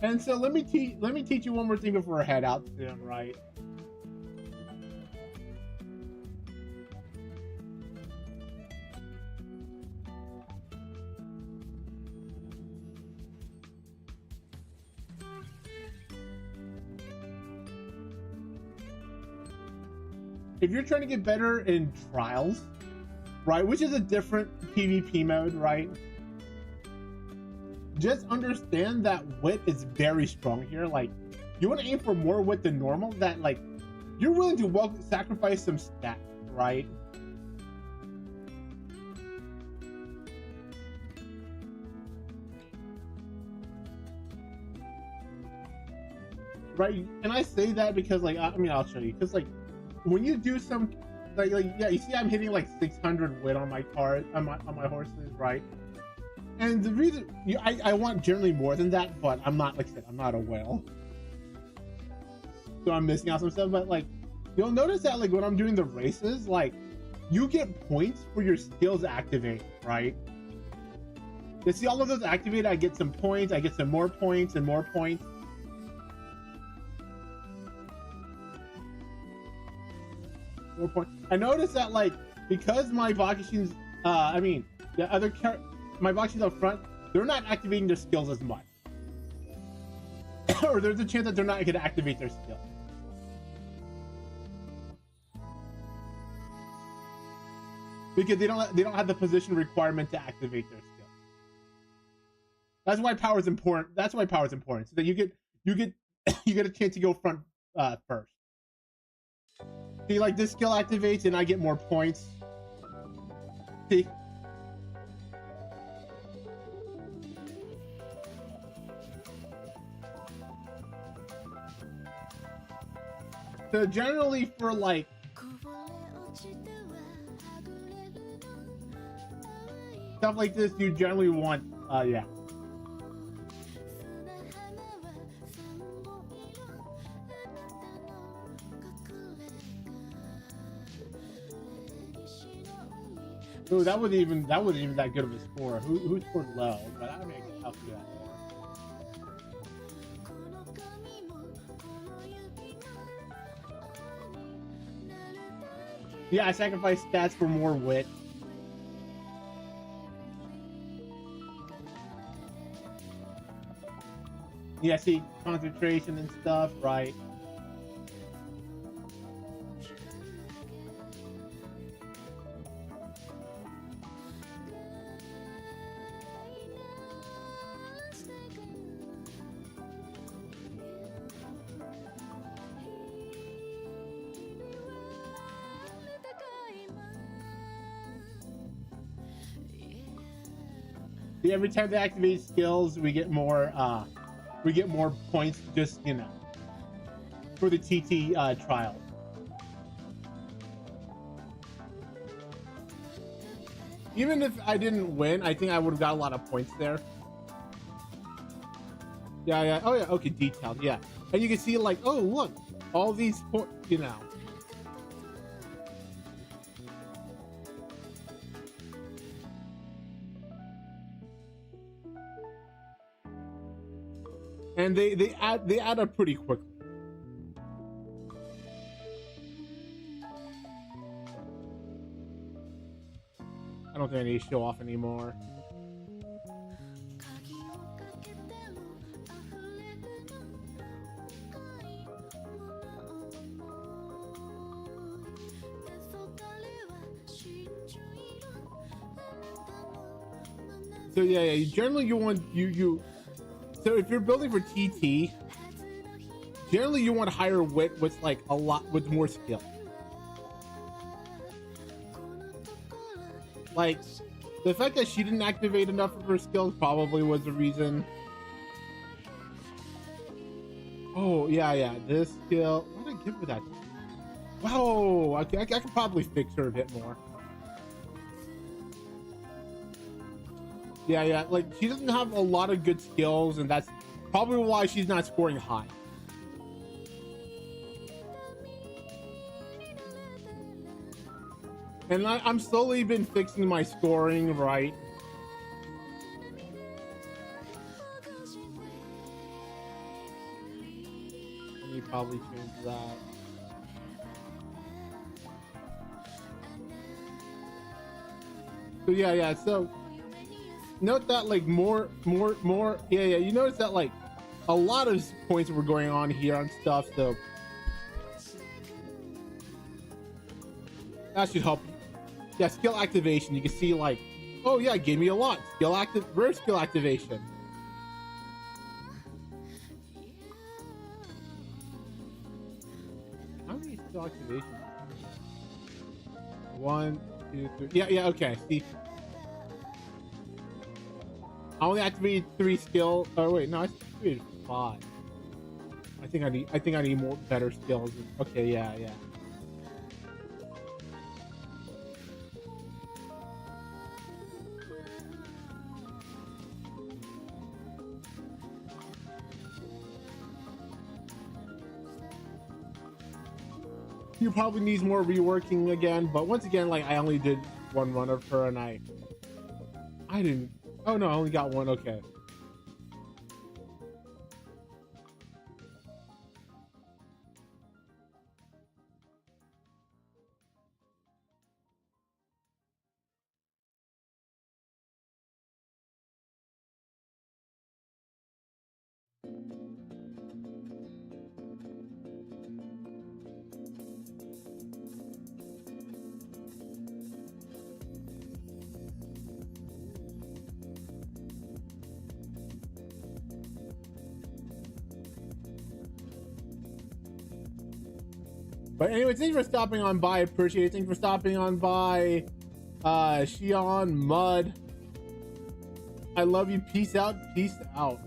And so let me teach you one more thing before I head out soon, right? If you're trying to get better in trials, right, which is a different PvP mode, right? Just understand that wit is very strong here. Like, you want to aim for more wit than normal. That like, you're willing to sacrifice some stats, right? right? And I say that because like I mean I'll show you because like when you do some like yeah, you see I'm hitting like 600 wit on my car on my horses, right? And the reason I want generally more than that, but I'm not, like I said, I'm not a whale, so I'm missing out some stuff. But like you'll notice that like when I'm doing the races, like you get points for your skills activate, right? You see all of those activate, I get some points, I get some more points and more points. More points. I noticed that like because my Bakishins, I mean the other my Bakishins up front, they're not activating their skills as much. Or there's a chance that they're not gonna activate their skills. Because they don't have the position requirement to activate their skills. That's why power is important. That's why power is important. So that you get you get a chance to go front first. See, like this skill activates and I get more points. See? So generally for like stuff like this, you generally want yeah. Ooh, that wasn't even that good of a score. Who scored low? But I mean, I'll do that more. Yeah, I sacrificed stats for more wit. Yeah, see, concentration and stuff, right? See, every time they activate skills, we get more points, just, you know, for the TT trial. Even if I didn't win, I think I would have got a lot of points there. Yeah. Oh yeah. Okay, detailed. Yeah, and you can see like, oh look, all these points, you know. And they add up pretty quickly. I don't think I need to show off anymore. So yeah, generally you want you so if you're building for TT, generally you want higher wit with like a lot with more skill. Like the fact that she didn't activate enough of her skills probably was the reason. Oh yeah, this skill. Why did I give her that? Wow, okay, I could probably fix her a bit more. Yeah, like she doesn't have a lot of good skills, and that's probably why she's not scoring high. And I'm slowly been fixing my scoring, right? Let me probably change that. So yeah, so note that like more yeah, you notice that like a lot of points were going on here on stuff, so that should help. Yeah, skill activation, you can see like, oh yeah, it gave me a lot. Rare skill activation. How many skill activations? 1, 2, 3. Yeah, okay. See, I only activated 3 skill. Oh wait, no, I activated 5. I think I need more better skills. Okay, yeah, yeah. He probably needs more reworking again, but once again, like I only did one run of her and I didn't. Oh no, I only got one. Okay. But anyway, thanks for stopping on by. Appreciate it. Thanks for stopping on by. Shion Mud. I love you. Peace out. Peace out.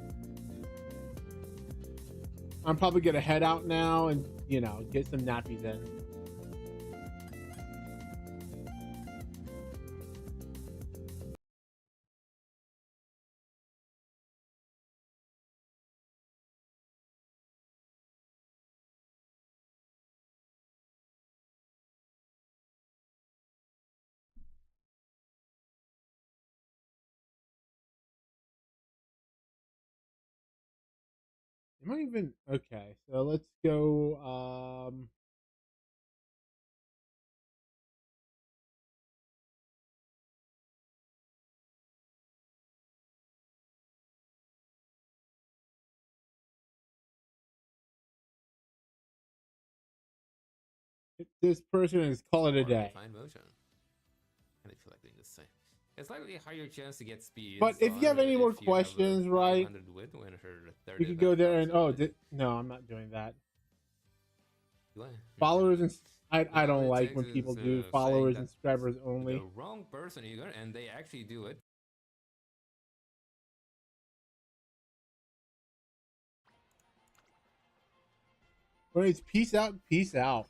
I'm probably gonna head out now and get some nappies in. Am I even okay? So let's go. This person is call it a day. Fine motion. And I feel like doing the same. It's slightly higher chance to get speed. But if you have any more questions, right? You could go there and no, I'm not doing that. Followers and I don't like when people do followers and subscribers only. The wrong person either, and they actually do it. When it's peace out, peace out.